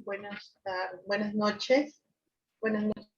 buenas noches. Buenas noches.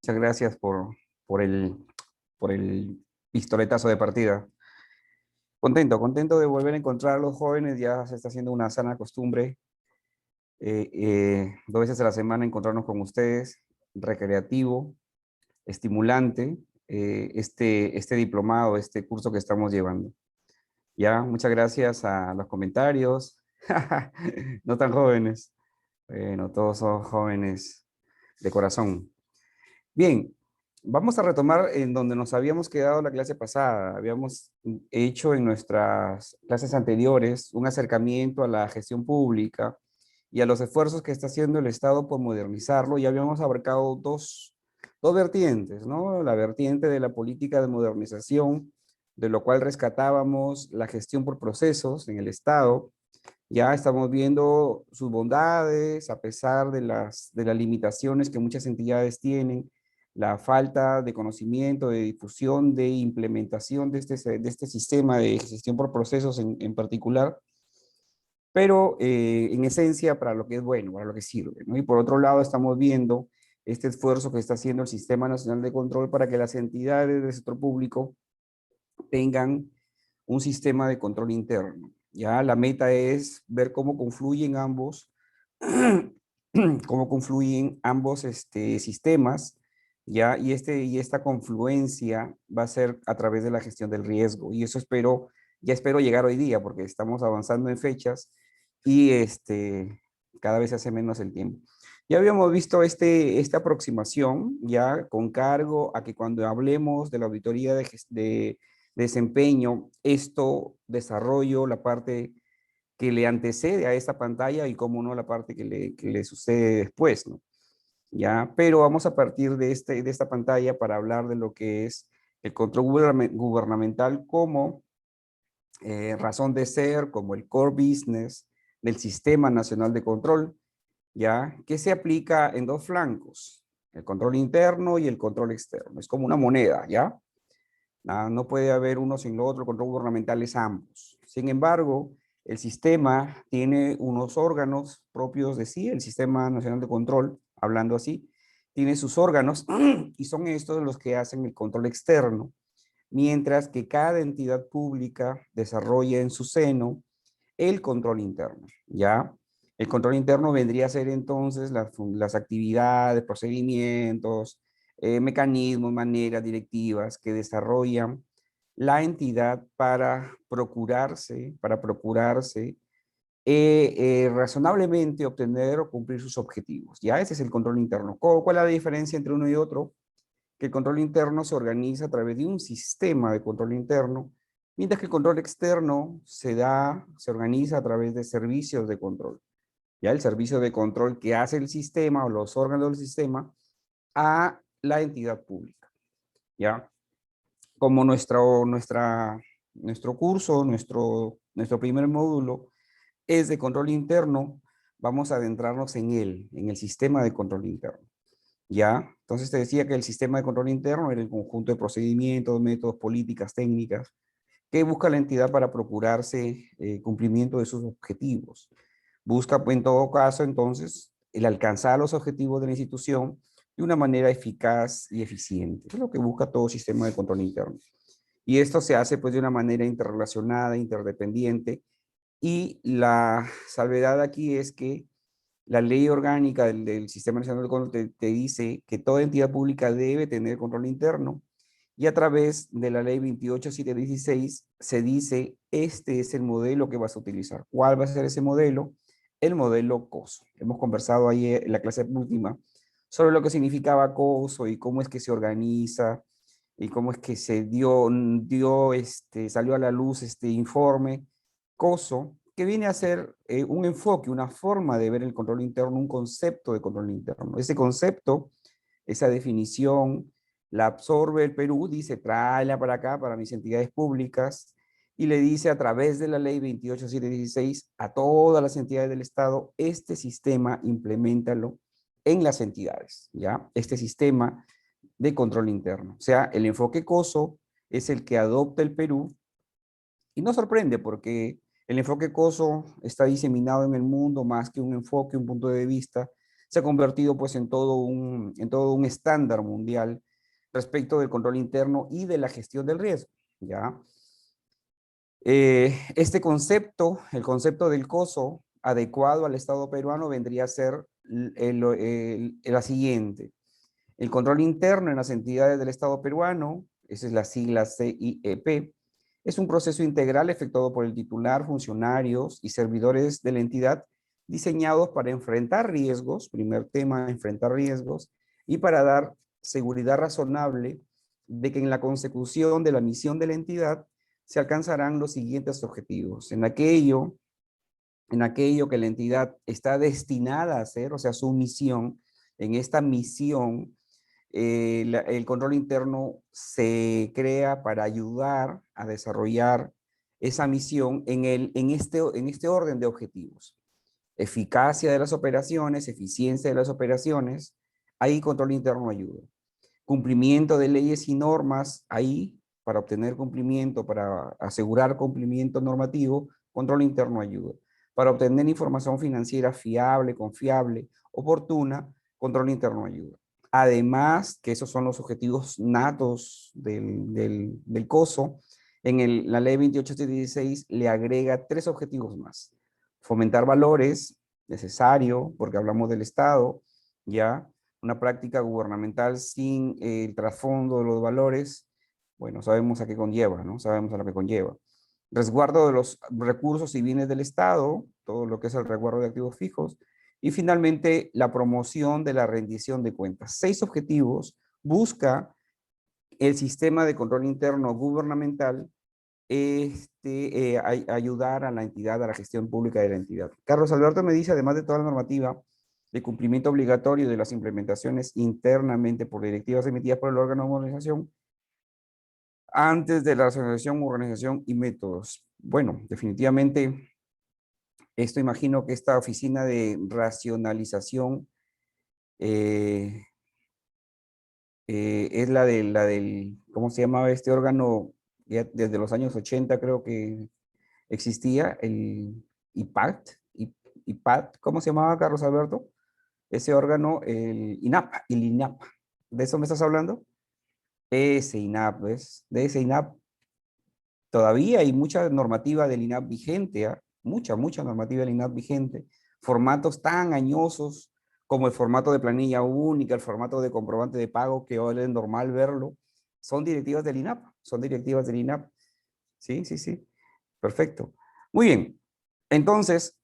Muchas gracias por el, por el pistoletazo de partida. Contento de volver a encontrar a los jóvenes, ya se está haciendo una sana costumbre, 2 veces a la semana encontrarnos con ustedes, recreativo, estimulante, este diplomado, este curso que estamos llevando. Ya, muchas gracias a los comentarios, no tan jóvenes, bueno, todos son jóvenes de corazón. Bien, vamos a retomar en donde nos habíamos quedado la clase pasada. Habíamos hecho en nuestras clases anteriores un acercamiento a la gestión pública y a los esfuerzos que está haciendo el Estado por modernizarlo. Y habíamos abarcado dos vertientes, ¿no? La vertiente de la política de modernización, de lo cual rescatábamos la gestión por procesos en el Estado. Ya estamos viendo sus bondades, a pesar de las limitaciones que muchas entidades tienen, la falta de conocimiento, de difusión, de implementación de este sistema de gestión por procesos en particular, pero en esencia para lo que es bueno, para lo que sirve, ¿no? Y por otro lado estamos viendo este esfuerzo que está haciendo el Sistema Nacional de Control para que las entidades del sector público tengan un sistema de control interno. Ya la meta es ver cómo confluyen ambos, cómo confluyen ambos sistemas, ya, y esta confluencia va a ser a través de la gestión del riesgo. Y eso ya espero llegar hoy día, porque estamos avanzando en fechas y cada vez se hace menos el tiempo. Ya habíamos visto esta aproximación, ya con cargo a que cuando hablemos de la auditoría de desempeño, desarrollo la parte que le antecede a esta pantalla y cómo no la parte que le sucede después, ¿no? ¿ya? Pero vamos a partir de esta pantalla para hablar de lo que es el control gubernamental como razón de ser, como el core business del Sistema Nacional de Control, ¿ya? Que se aplica en dos flancos, el control interno y el control externo. Es como una moneda, ¿ya? No puede haber uno sin lo otro, el control gubernamental es ambos. Sin embargo, el sistema tiene unos órganos propios de sí, el Sistema Nacional de Control, hablando así, tiene sus órganos y son estos los que hacen el control externo, mientras que cada entidad pública desarrolla en su seno el control interno, ¿ya? El control interno vendría a ser entonces las actividades, procedimientos, mecanismos, maneras, directivas que desarrollan la entidad para procurarse razonablemente obtener o cumplir sus objetivos. Ya ese es el control interno. ¿Cuál es la diferencia entre uno y otro? Que el control interno se organiza a través de un sistema de control interno, mientras que el control externo se organiza a través de servicios de control. Ya el servicio de control que hace el sistema o los órganos del sistema a la entidad pública. ¿Ya? Como nuestro curso, nuestro primer módulo es de control interno, vamos a adentrarnos en el sistema de control interno. ¿Ya? Entonces te decía que el sistema de control interno era el conjunto de procedimientos, métodos, políticas, técnicas que busca la entidad para procurarse cumplimiento de sus objetivos. Busca, pues, en todo caso, entonces, el alcanzar los objetivos de la institución de una manera eficaz y eficiente. Es lo que busca todo sistema de control interno. Y esto se hace, pues, de una manera interrelacionada, interdependiente. Y la salvedad aquí es que la ley orgánica del Sistema Nacional de Control te dice que toda entidad pública debe tener control interno, y a través de la ley 28716 se dice, este es el modelo que vas a utilizar. ¿Cuál va a ser ese modelo? El modelo COSO. Hemos conversado ahí en la clase última sobre lo que significaba COSO y cómo es que se organiza y cómo es que se salió a la luz este informe COSO, que viene a ser un enfoque, una forma de ver el control interno, un concepto de control interno. Ese concepto, esa definición, la absorbe el Perú, dice, tráela para acá, para mis entidades públicas, y le dice a través de la ley 28716 a todas las entidades del Estado, este sistema implementalo en las entidades, ¿ya? Este sistema de control interno. O sea, el enfoque COSO es el que adopta el Perú, y no sorprende porque el enfoque COSO está diseminado en el mundo más que un enfoque, un punto de vista, se ha convertido pues en todo un estándar mundial respecto del control interno y de la gestión del riesgo, ¿ya? Este concepto, el concepto del COSO, adecuado al Estado peruano, vendría a ser la siguiente. El control interno en las entidades del Estado peruano, esa es la sigla CIEP, es un proceso integral efectuado por el titular, funcionarios y servidores de la entidad diseñados para enfrentar riesgos, primer tema, enfrentar riesgos, y para dar seguridad razonable de que en la consecución de la misión de la entidad se alcanzarán los siguientes objetivos. En aquello que la entidad está destinada a hacer, o sea, su misión, en esta misión, el control interno se crea para ayudar a desarrollar esa misión en este orden de objetivos. Eficacia de las operaciones, eficiencia de las operaciones, ahí control interno ayuda. Cumplimiento de leyes y normas, ahí para obtener cumplimiento, para asegurar cumplimiento normativo, control interno ayuda. Para obtener información financiera fiable, confiable, oportuna, control interno ayuda. Además, que esos son los objetivos natos del COSO, la ley 28716 le agrega 3 objetivos más. Fomentar valores, necesario, porque hablamos del Estado, ya. Una práctica gubernamental sin el trasfondo de los valores, bueno, sabemos a qué conlleva, ¿no? Sabemos a lo que conlleva. Resguardo de los recursos y bienes del Estado, todo lo que es el resguardo de activos fijos, y finalmente, la promoción de la rendición de cuentas. 6 objetivos busca el sistema de control interno gubernamental ayudar a la entidad, a la gestión pública de la entidad. Carlos Alberto me dice, además de toda la normativa, de cumplimiento obligatorio de las implementaciones internamente por directivas emitidas por el órgano de organización antes de la racionalización, organización y métodos. Bueno, definitivamente, esto imagino que esta oficina de racionalización eh, es la del, ¿cómo se llamaba este órgano? Ya desde los años 80 creo que existía, el IPACT, IPACT, ¿cómo se llamaba, Carlos Alberto? Ese órgano, el INAP, ¿de eso me estás hablando? Ese INAP, ¿ves? De ese INAP todavía hay mucha normativa del INAP vigente, ¿ah? Mucha normativa del INAP vigente. Formatos tan añosos como el formato de planilla única, el formato de comprobante de pago, que hoy es normal verlo, son directivas del INAP, son directivas del INAP. Sí, sí, sí. Perfecto. Muy bien. Entonces,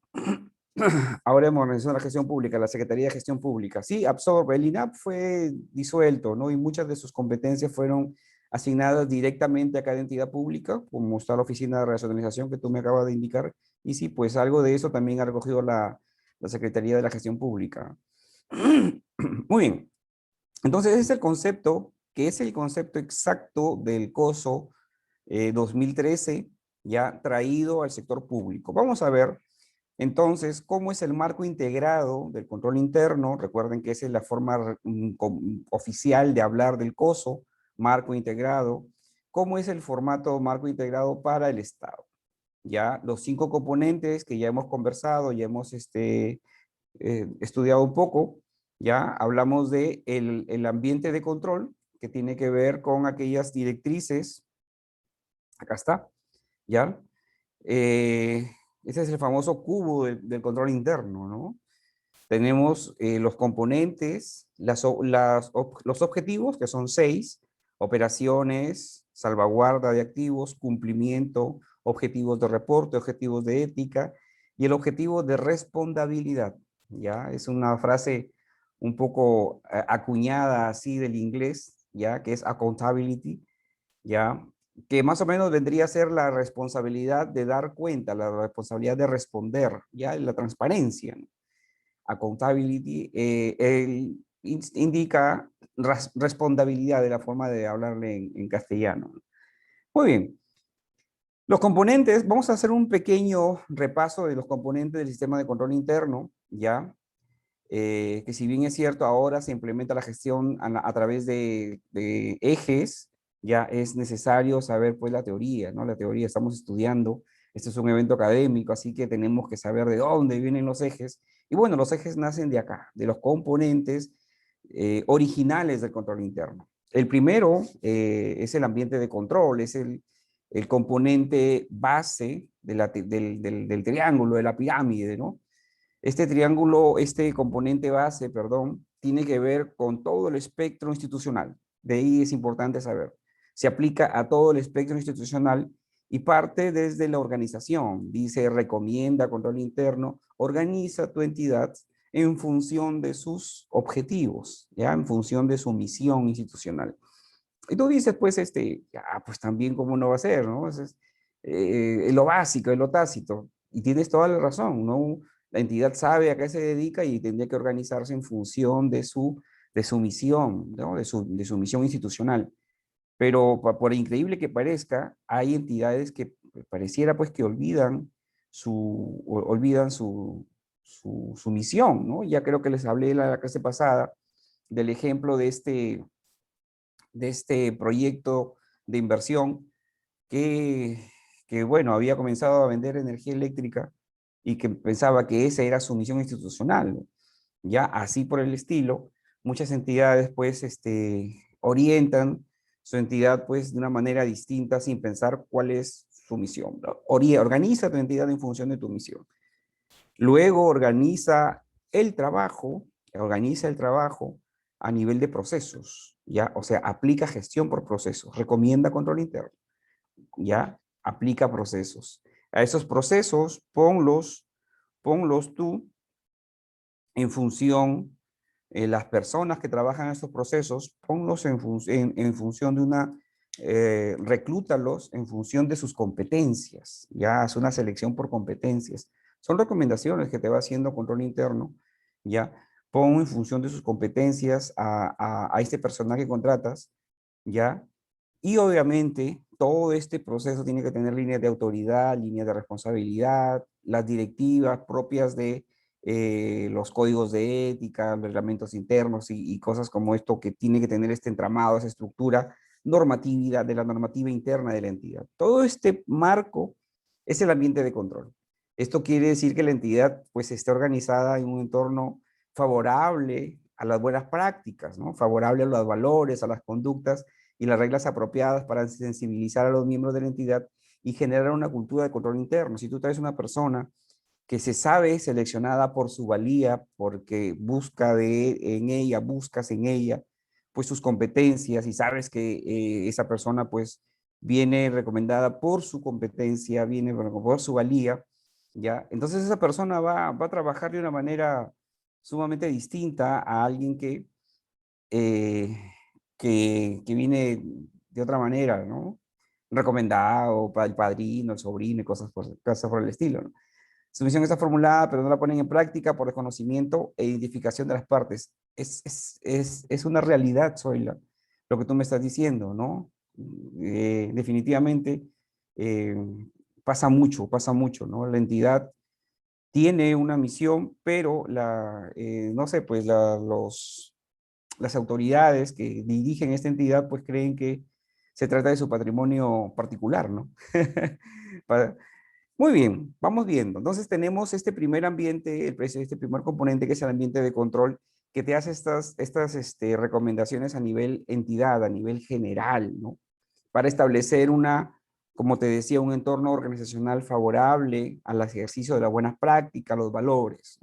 ahora hemos organizado la gestión pública, la Secretaría de Gestión Pública. Sí, absorbe. El INAP fue disuelto, ¿no? Y muchas de sus competencias fueron asignadas directamente a cada entidad pública, como está la Oficina de Racionalización que tú me acabas de indicar. Y sí, pues algo de eso también ha recogido la Secretaría de la Gestión Pública. Muy bien. Entonces, ese es el concepto, que es el concepto exacto del COSO 2013, ya traído al sector público. Vamos a ver entonces cómo es el marco integrado del control interno. Recuerden que esa es la forma oficial de hablar del COSO, marco integrado. ¿Cómo es el formato marco integrado para el Estado? Ya los 5 componentes que ya hemos conversado, ya hemos estudiado un poco, ya hablamos de el ambiente de control, que tiene que ver con aquellas directrices. Acá está, ¿ya? Ese es el famoso cubo del control interno, ¿no? Tenemos los componentes, los objetivos, que son 6, operaciones, salvaguarda de activos, cumplimiento, objetivos de reporte, objetivos de ética, y el objetivo de responsabilidad, ¿ya? Es una frase un poco acuñada así del inglés, ¿ya? Que es accountability, ¿ya? Que más o menos vendría a ser la responsabilidad de dar cuenta, la responsabilidad de responder, ¿ya? La transparencia, ¿no? Accountability indica responsabilidad de la forma de hablarle en castellano. Muy bien. Los componentes, vamos a hacer un pequeño repaso de los componentes del sistema de control interno, ¿ya? Que si bien es cierto, ahora se implementa la gestión a través de ejes, ya es necesario saber pues la teoría, ¿no? La teoría estamos estudiando, este es un evento académico, así que tenemos que saber de dónde vienen los ejes. Y bueno, los ejes nacen de acá, de los componentes originales del control interno. El primero es el ambiente de control, es el componente base del triángulo, de la pirámide, ¿no? Este triángulo, este componente base, perdón, tiene que ver con todo el espectro institucional. De ahí es importante saber. Se aplica a todo el espectro institucional y parte desde la organización. Dice, recomienda control interno, organiza tu entidad en función de sus objetivos, ¿ya? En función de su misión institucional. Y tú dices, pues, ya, pues también, ¿cómo no va a ser, no? Es lo básico, es lo tácito. Y tienes toda la razón, ¿no? La entidad sabe a qué se dedica y tendría que organizarse en función de su misión, ¿no? De su misión institucional. Pero por increíble que parezca, hay entidades que pareciera pues que olvidan su misión, ¿no? Ya creo que les hablé la clase pasada del ejemplo de este proyecto de inversión que, bueno, había comenzado a vender energía eléctrica y que pensaba que esa era su misión institucional, ¿no? Ya así por el estilo, muchas entidades pues orientan su entidad pues de una manera distinta sin pensar cuál es su misión, ¿no? Organiza tu entidad en función de tu misión. Luego organiza el trabajo a nivel de procesos, ¿ya? O sea, aplica gestión por procesos, recomienda control interno, ¿ya? Aplica procesos. A esos procesos ponlos tú en función, las personas que trabajan en estos procesos, ponlos en función de reclútalos en función de sus competencias, ya, haz una selección por competencias. Son recomendaciones que te va haciendo control interno, ya. pon en función de sus competencias a este personal que contratas, ¿ya? Y obviamente todo este proceso tiene que tener líneas de autoridad, líneas de responsabilidad, las directivas propias de los códigos de ética, los reglamentos internos y cosas como esto que tiene que tener este entramado, esa estructura normatividad de la normativa interna de la entidad. Todo este marco es el ambiente de control. Esto quiere decir que la entidad pues esté organizada en un entorno favorable a las buenas prácticas, ¿no? Favorable a los valores, a las conductas y las reglas apropiadas para sensibilizar a los miembros de la entidad y generar una cultura de control interno. Si tú traes una persona que se sabe seleccionada por su valía, porque buscas en ella, pues sus competencias y sabes que esa persona pues viene recomendada por su competencia, viene por su valía, ¿ya? Entonces esa persona va a trabajar de una manera sumamente distinta a alguien eh, que viene de otra manera, ¿no? Recomendado para el padrino, el sobrino y cosas por el estilo, ¿no? Su misión está formulada, pero no la ponen en práctica por desconocimiento e identificación de las partes. Es una realidad, Zoila, lo que tú me estás diciendo, ¿no? Definitivamente eh, pasa mucho, ¿no? La entidad tiene una misión, pero no sé, pues las autoridades que dirigen esta entidad pues creen que se trata de su patrimonio particular, ¿no? Muy bien, vamos viendo. Entonces tenemos este primer ambiente, este primer componente que es el ambiente de control, que te hace estas recomendaciones a nivel entidad, a nivel general, ¿no? Para establecer como te decía, un entorno organizacional favorable al ejercicio de las buenas prácticas, los valores.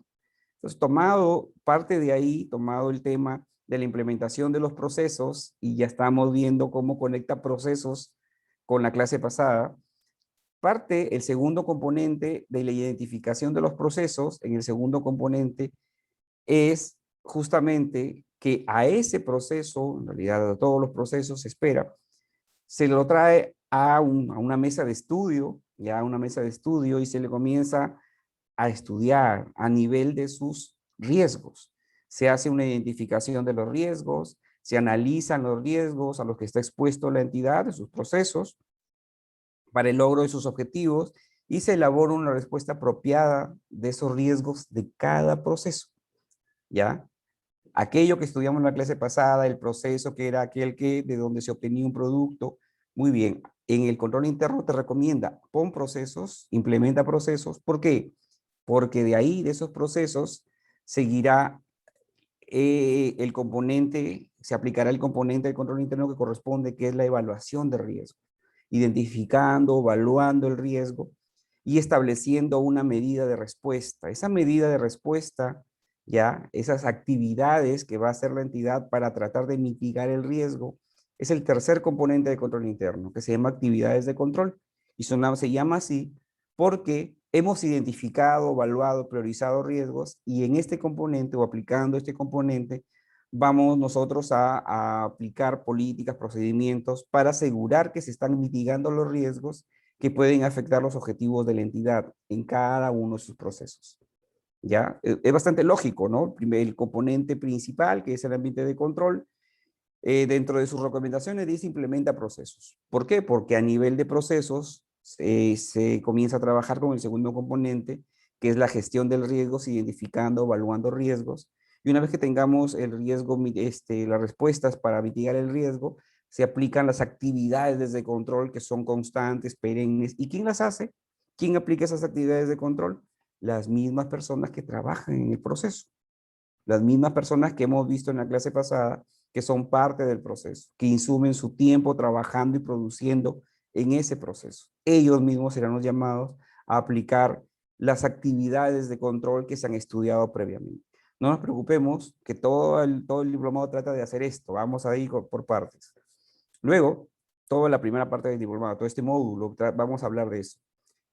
Entonces, tomado parte de ahí, tomado el tema de la implementación de los procesos, y ya estamos viendo cómo conecta procesos con la clase pasada, parte el segundo componente de la identificación de los procesos, en el segundo componente, es justamente que a ese proceso, en realidad a todos los procesos se espera, se lo trae a una mesa de estudio, ya a una mesa de estudio y se le comienza a estudiar a nivel de sus riesgos. Se hace una identificación de los riesgos, se analizan los riesgos a los que está expuesto la entidad, de sus procesos, para el logro de sus objetivos y se elabora una respuesta apropiada de esos riesgos de cada proceso, ¿ya? Aquello que estudiamos en la clase pasada, el proceso que era aquel de donde se obtenía un producto, muy bien. En el control interno te recomienda, pon procesos, implementa procesos. ¿Por qué? Porque de ahí, de esos procesos, seguirá se aplicará el componente del control interno que corresponde, que es la evaluación de riesgo, identificando, evaluando el riesgo y estableciendo una medida de respuesta. Esa medida de respuesta, ya, esas actividades que va a hacer la entidad para tratar de mitigar el riesgo, es el tercer componente de control interno, que se llama actividades de control. Y se llama así porque hemos identificado, evaluado, priorizado riesgos y en este componente o aplicando este componente vamos nosotros a aplicar políticas, procedimientos para asegurar que se están mitigando los riesgos que pueden afectar los objetivos de la entidad en cada uno de sus procesos. ¿Ya? Es bastante lógico, ¿no? El componente principal, que es el ambiente de control, dentro de sus recomendaciones dice implementa procesos. ¿Por qué? Porque a nivel de procesos se comienza a trabajar con el segundo componente, que es la gestión del riesgo, identificando, evaluando riesgos. Y una vez que tengamos el riesgo, las respuestas para mitigar el riesgo, se aplican las actividades de control que son constantes, perennes. ¿Y quién las hace? ¿Quién aplica esas actividades de control? Las mismas personas que trabajan en el proceso. Las mismas personas que hemos visto en la clase pasada, que son parte del proceso, que insumen su tiempo trabajando y produciendo en ese proceso. Ellos mismos serán los llamados a aplicar las actividades de control que se han estudiado previamente. No nos preocupemos que todo el diplomado trata de hacer esto. Vamos a ir por partes. Luego, toda la primera parte del diplomado, todo este módulo, vamos a hablar de eso.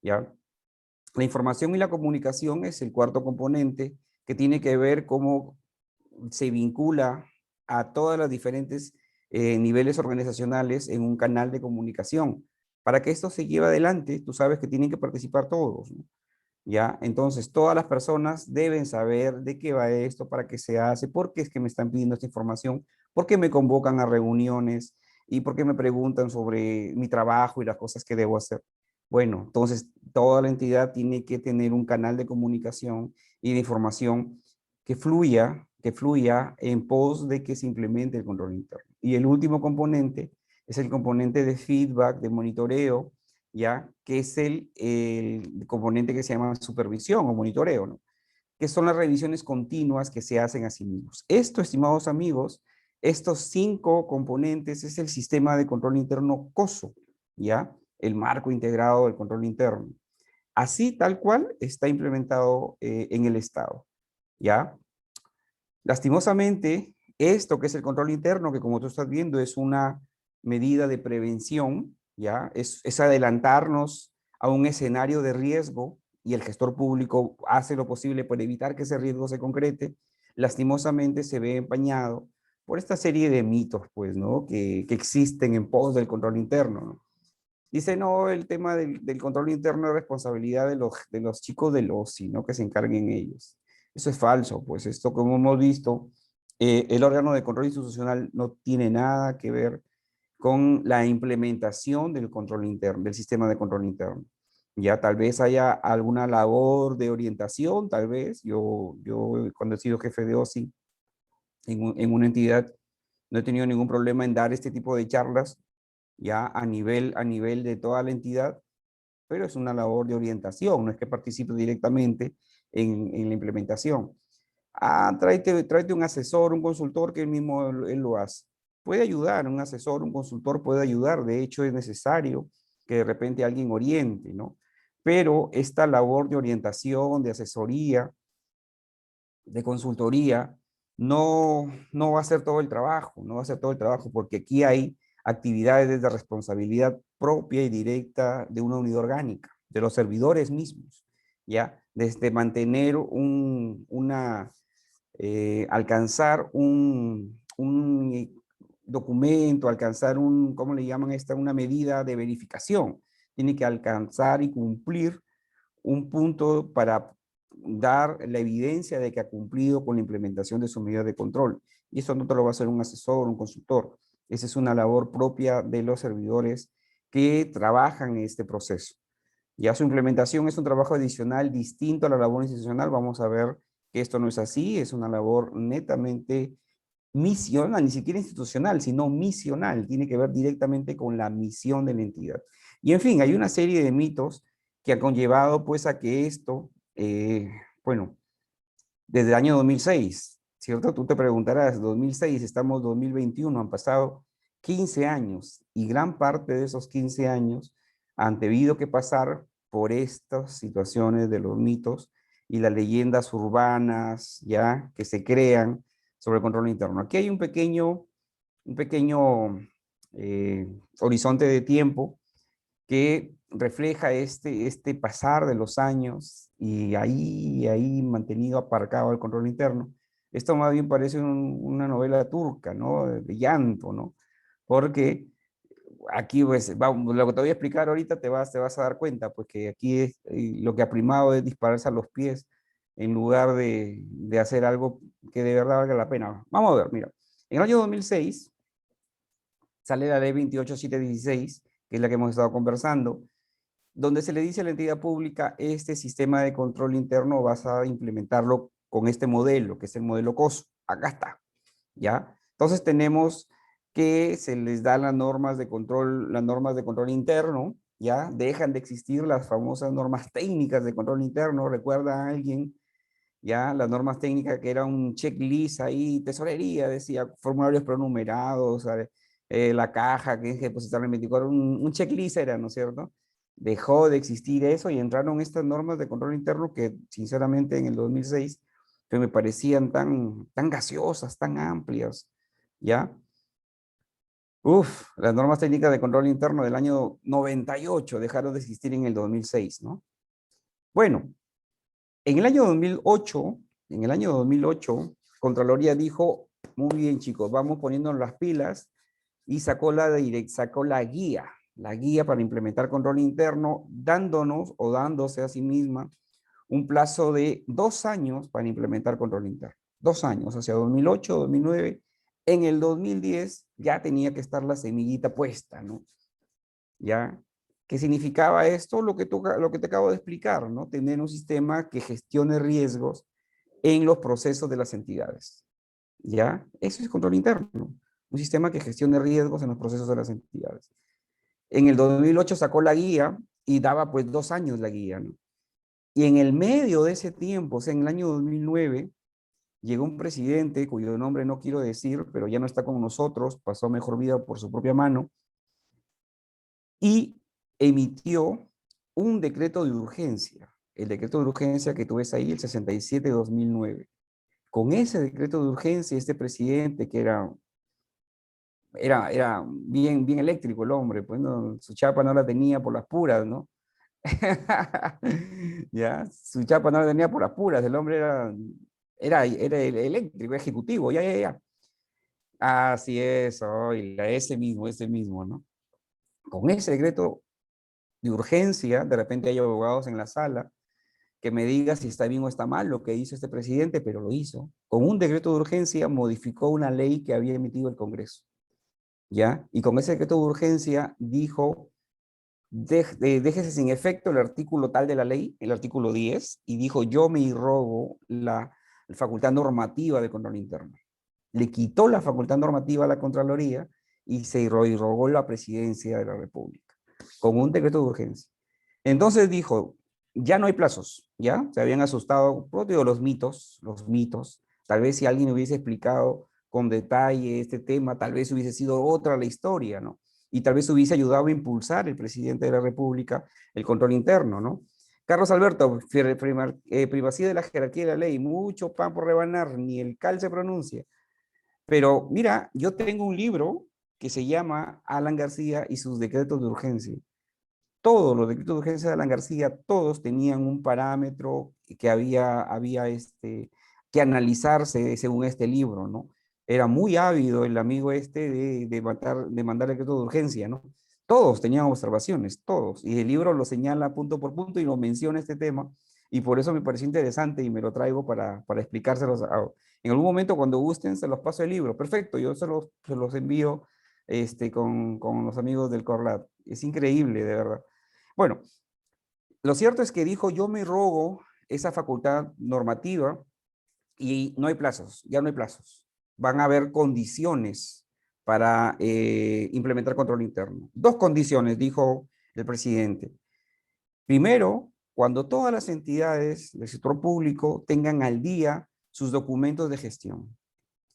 ¿Ya? La información y la comunicación es el cuarto componente que tiene que ver cómo se vincula a todas las diferentes niveles organizacionales en un canal de comunicación. Para que esto se lleve adelante, tú sabes que tienen que participar todos, ¿no? ¿ya? Entonces, todas las personas deben saber de qué va esto, para qué se hace, por qué es que me están pidiendo esta información, por qué me convocan a reuniones y por qué me preguntan sobre mi trabajo y las cosas que debo hacer. Bueno, entonces, toda la entidad tiene que tener un canal de comunicación y de información que fluya en pos de que se implemente el control interno. Y el último componente es el componente de feedback, de monitoreo, ¿ya? Que es el componente que se llama supervisión o monitoreo, ¿no? Que son las revisiones continuas que se hacen a sí mismos. Esto, estimados amigos, estos 5 componentes es el sistema de control interno COSO, ¿ya? El marco integrado del control interno. Así, tal cual, está implementado en el Estado, ¿ya? Lastimosamente, esto que es el control interno, que como tú estás viendo es una medida de prevención, ¿ya? Es adelantarnos a un escenario de riesgo y el gestor público hace lo posible por evitar que ese riesgo se concrete. Lastimosamente se ve empañado por esta serie de mitos, pues, ¿no? Que existen en pos del control interno, ¿no? Dice, no, el tema del control interno es responsabilidad de los chicos del OSI, ¿no? Que se encarguen ellos. Eso es falso, pues esto como hemos visto, el órgano de control institucional no tiene nada que ver con la implementación del control interno, del sistema de control interno. Ya tal vez haya alguna labor de orientación, tal vez. Yo cuando he sido jefe de OSI en una entidad, no he tenido ningún problema en dar este tipo de charlas ya a nivel de toda la entidad, pero es una labor de orientación, no es que participe directamente en la implementación. Ah, tráete un asesor, un consultor que él mismo él lo hace. Puede ayudar, un asesor, un consultor puede ayudar, de hecho es necesario que de repente alguien oriente, ¿no? Pero esta labor de orientación, de asesoría, de consultoría, no va a hacer todo el trabajo, no va a hacer todo el trabajo, porque aquí hay actividades de responsabilidad propia y directa de una unidad orgánica, de los servidores mismos, ¿ya? Desde mantener alcanzar un documento, alcanzar ¿cómo le llaman esta? Una medida de verificación. Tiene que alcanzar y cumplir un punto para dar la evidencia de que ha cumplido con la implementación de su medida de control. Y eso no te lo va a hacer un asesor, un consultor. Esa es una labor propia de los servidores que trabajan en este proceso. Ya su implementación es un trabajo adicional distinto a la labor institucional. Vamos a ver que esto no es así, es una labor netamente misional, ni siquiera institucional, sino misional. Tiene que ver directamente con la misión de la entidad. Y en fin, hay una serie de mitos que han conllevado pues a que esto, bueno, desde el año 2006, ¿cierto? Tú te preguntarás, 2006, estamos 2021, han pasado 15 años y gran parte de esos 15 años han debido que pasar por estas situaciones de los mitos y las leyendas urbanas, ya, que se crean sobre el control interno. Aquí hay un pequeño horizonte de tiempo que refleja este pasar de los años y ahí mantenido aparcado el control interno. Esto más bien parece una novela turca, ¿no? De llanto, ¿no? Porque aquí, pues, lo que te voy a explicar ahorita te vas a dar cuenta, pues que aquí lo que ha primado es dispararse a los pies en lugar de hacer algo que de verdad valga la pena. Vamos a ver, mira. En el año 2006 sale la ley 28716, que es la que hemos estado conversando, donde se le dice a la entidad pública, este sistema de control interno vas a implementarlo con este modelo, que es el modelo COSO. Acá está, ¿ya? Entonces tenemos que se les da las normas de control interno, ¿ya? Dejan de existir las famosas normas técnicas de control interno. ¿Recuerda a alguien? Ya, las normas técnicas que era un checklist ahí, tesorería, decía, formularios pronumerados, la caja que hay que depositar en 24, un checklist era, ¿no es cierto? Dejó de existir eso y entraron estas normas de control interno que, sinceramente, en el 2006, que me parecían tan gaseosas, tan amplias, ¿ya? Uf, las normas técnicas de control interno del año 98 dejaron de existir en el 2006, ¿no? Bueno, en el año 2008, Contraloría dijo, muy bien chicos, vamos poniéndonos las pilas y sacó la guía para implementar control interno, dándonos o dándose a sí misma un plazo de 2 años para implementar control interno. 2 años, hacia 2008, 2009. En el 2010 ya tenía que estar la semillita puesta, ¿no? ¿Ya? ¿Qué significaba esto? Lo que te acabo de explicar, ¿no? Tener un sistema que gestione riesgos en los procesos de las entidades. ¿Ya? Eso es control interno. Un sistema que gestione riesgos en los procesos de las entidades. En el 2008 sacó la guía y daba pues 2 años la guía, ¿no? Y en el medio de ese tiempo, o sea, en el año 2009, llegó un presidente cuyo nombre no quiero decir, pero ya no está con nosotros, pasó mejor vida por su propia mano, y emitió un decreto de urgencia. El decreto de urgencia que tú ves ahí, el 67-2009. Con ese decreto de urgencia, este presidente que era bien, bien eléctrico el hombre, pues no, su chapa no la tenía por las puras, ¿no? Ya, su chapa no la tenía por las puras, el hombre era eléctrico, ejecutivo, ya, ya, ya. Así es, oiga, ese mismo, ¿no? Con ese decreto de urgencia, de repente hay abogados en la sala que me diga si está bien o está mal lo que hizo este presidente, pero lo hizo. Con un decreto de urgencia modificó una ley que había emitido el Congreso, ¿ya? Y con ese decreto de urgencia dijo, déjese sin efecto el artículo tal de la ley, el artículo 10, y dijo, yo me irrogo la facultad normativa de control interno. Le quitó la facultad normativa a la Contraloría y se irrogó la presidencia de la República, con un decreto de urgencia. Entonces dijo, ya no hay plazos, ¿ya? Se habían asustado, propio los mitos. Tal vez si alguien hubiese explicado con detalle este tema, tal vez hubiese sido otra la historia, ¿no? Y tal vez hubiese ayudado a impulsar el presidente de la República el control interno, ¿no? Carlos Alberto, privacidad de la jerarquía de la ley, mucho pan por rebanar, ni el cal se pronuncia. Pero mira, yo tengo un libro que se llama Alan García y sus decretos de urgencia. Todos los decretos de urgencia de Alan García, todos tenían un parámetro que que analizarse según este libro, ¿no? Era muy ávido el amigo este de mandar decretos de urgencia, ¿no? Todos tenían observaciones, todos. Y el libro lo señala punto por punto y lo menciona este tema. Y por eso me pareció interesante y me lo traigo para explicárselos. En algún momento, cuando gusten, se los paso el libro. Perfecto, yo se los envío con los amigos del Corlat. Es increíble, de verdad. Bueno, lo cierto es que dijo, yo me rogo esa facultad normativa y no hay plazos, ya no hay plazos. Van a haber condiciones para implementar control interno. 2 condiciones, dijo el presidente. Primero, cuando todas las entidades del sector público tengan al día sus documentos de gestión.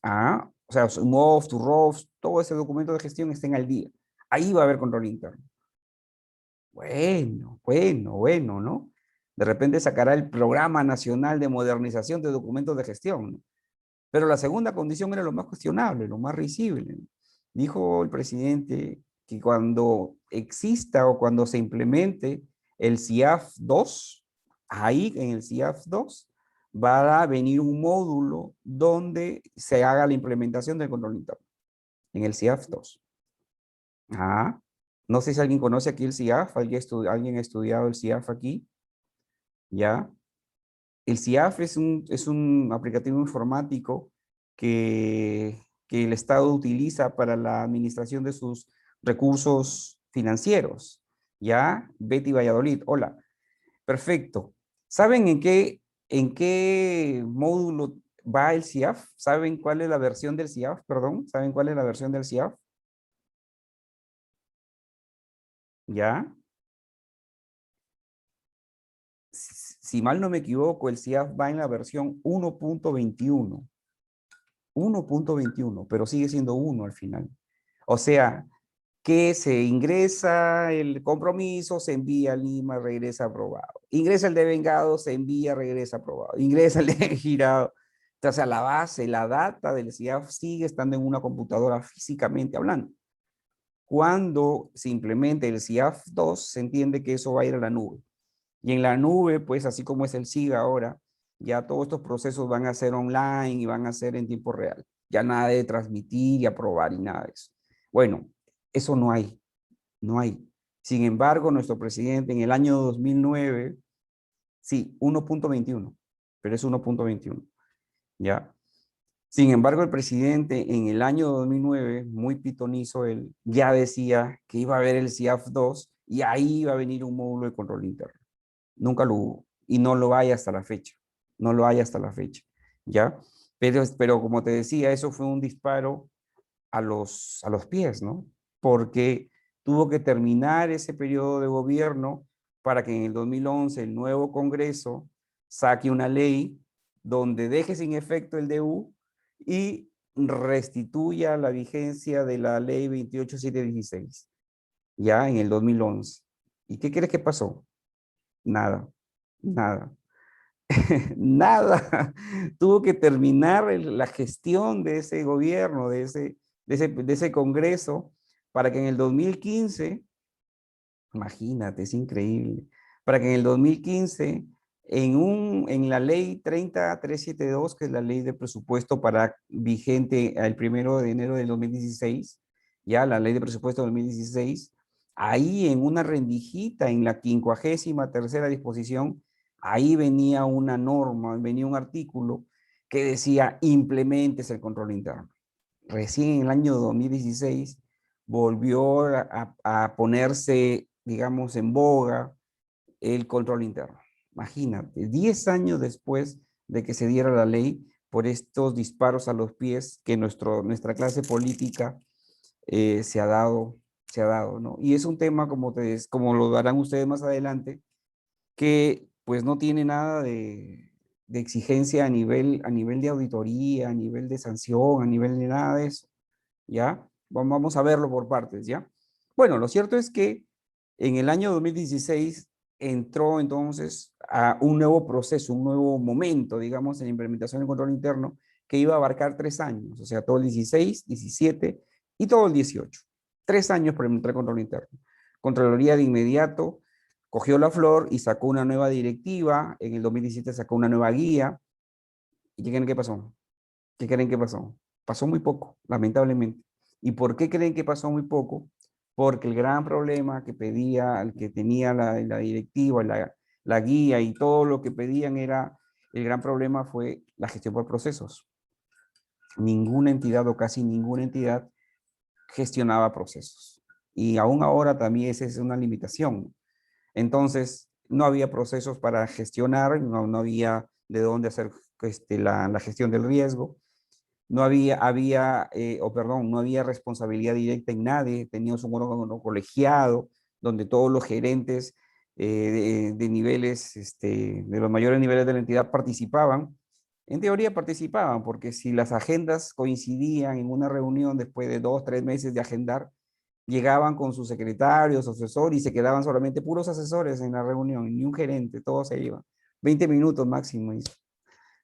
O sea, su MOF, tu ROF, todo ese documento de gestión estén al día. Ahí va a haber control interno. Bueno, ¿no? De repente sacará el Programa Nacional de Modernización de Documentos de Gestión, ¿no? Pero la segunda condición era lo más cuestionable, lo más risible, ¿no? Dijo el presidente que cuando exista o cuando se implemente el CIAF 2, ahí en el CIAF 2 va a venir un módulo donde se haga la implementación del control interno, en el CIAF 2. Ah, no sé si alguien conoce aquí el CIAF, alguien ha estudiado el CIAF aquí, ¿ya? El CIAF es un aplicativo informático que el Estado utiliza para la administración de sus recursos financieros, ¿ya? Betty Valladolid, hola, perfecto. ¿Saben en qué módulo va el CIAF? ¿Saben cuál es la versión del CIAF? Perdón, ¿saben cuál es la versión del CIAF? ¿Ya? Si mal no me equivoco, el CIAF va en la versión 1.21. 1.21, pero sigue siendo 1 al final. O sea, que se ingresa el compromiso, se envía a Lima, regresa aprobado. Ingresa el devengado, se envía, regresa aprobado. Ingresa el de girado. O sea, la base, la data del CIAF sigue estando en una computadora físicamente hablando. Cuando se implemente el CIAF 2, se entiende que eso va a ir a la nube. Y en la nube, pues así como es el SIGA ahora, ya todos estos procesos van a ser online y van a ser en tiempo real. Ya nada de transmitir y aprobar y nada de eso. Bueno, eso no hay, no hay. Sin embargo, nuestro presidente en el año 2009 Sí, 1.21, pero es 1.21, ¿ya? Sin embargo, el presidente en el año 2009, muy pitonizo, él ya decía que iba a haber el CIAF-2 y ahí iba a venir un módulo de control interno. Nunca lo hubo y no lo hay hasta la fecha. No lo hay hasta la fecha, ¿ya? Pero como te decía, eso fue un disparo a los pies, ¿no? Porque tuvo que terminar ese periodo de gobierno para que en el 2011 el nuevo Congreso saque una ley donde deje sin efecto el DU y restituya la vigencia de la ley 28716, ya en el 2011. ¿Y qué crees que pasó? Nada, nada. Nada. Tuvo que terminar la gestión de ese gobierno, de ese Congreso, para que en el 2015, imagínate, es increíble, para que en el 2015, en la ley 30372, que es la ley de presupuesto para vigente el 1 de enero del 2016, ya la ley de presupuesto del 2016, ahí en una rendijita, en la 53ª disposición, ahí venía una norma, venía un artículo que decía implementes el control interno. Recién en el año 2016 volvió a ponerse, digamos, en boga el control interno. Imagínate, 10 años después de que se diera la ley por estos disparos a los pies que nuestra clase política se ha dado, ¿no? Y es un tema, como lo darán ustedes más adelante, que pues no tiene nada de exigencia a nivel de auditoría, a nivel de sanción, a nivel de nada de eso, ¿ya? Vamos a verlo por partes, ¿ya? Bueno, lo cierto es que en el año 2016 entró entonces a un nuevo proceso, un nuevo momento, digamos, en la implementación del control interno que iba a abarcar 3 años, o sea, todo el 16, 17 y todo el 18. 3 años para implementar el control interno. Contraloría de inmediato cogió la flor y sacó una nueva directiva, en el 2017 sacó una nueva guía. ¿Y qué creen que pasó? ¿Qué creen que pasó? Pasó muy poco, lamentablemente. ¿Y por qué creen que pasó muy poco? Porque el gran problema que pedía, el que tenía la directiva, la guía y todo lo que pedían era, el gran problema fue la gestión por procesos. Ninguna entidad o casi ninguna entidad gestionaba procesos. Y aún ahora también esa es una limitación. Entonces, no había procesos para gestionar, no había de dónde hacer la gestión del riesgo, no había responsabilidad directa en nadie, teníamos un órgano colegiado donde todos los gerentes de niveles, de los mayores niveles de la entidad participaban. En teoría participaban, porque si las agendas coincidían en una reunión después de 2, 3 meses de agendar, llegaban con sus secretarios, asesores y se quedaban solamente puros asesores en la reunión, ni un gerente, todos se iban. 20 minutos máximo,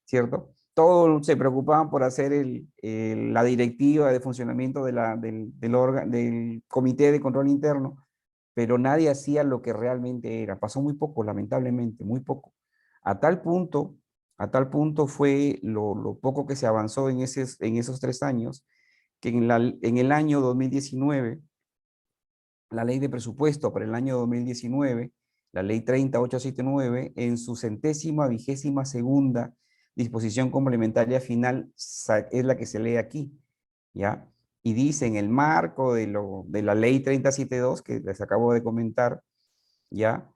¿cierto? Todos se preocupaban por hacer la directiva de funcionamiento del comité de control interno, pero nadie hacía lo que realmente era. Pasó muy poco, lamentablemente, muy poco. A tal punto, a tal punto fue lo poco que se avanzó en esos 3 años, que en el año 2019 la ley de presupuesto para el año 2019, la ley 30879, en su 122ª disposición complementaria final, es la que se lee aquí, ¿ya? Y dice, en el marco de la ley 3072, que les acabo de comentar, ¿ya?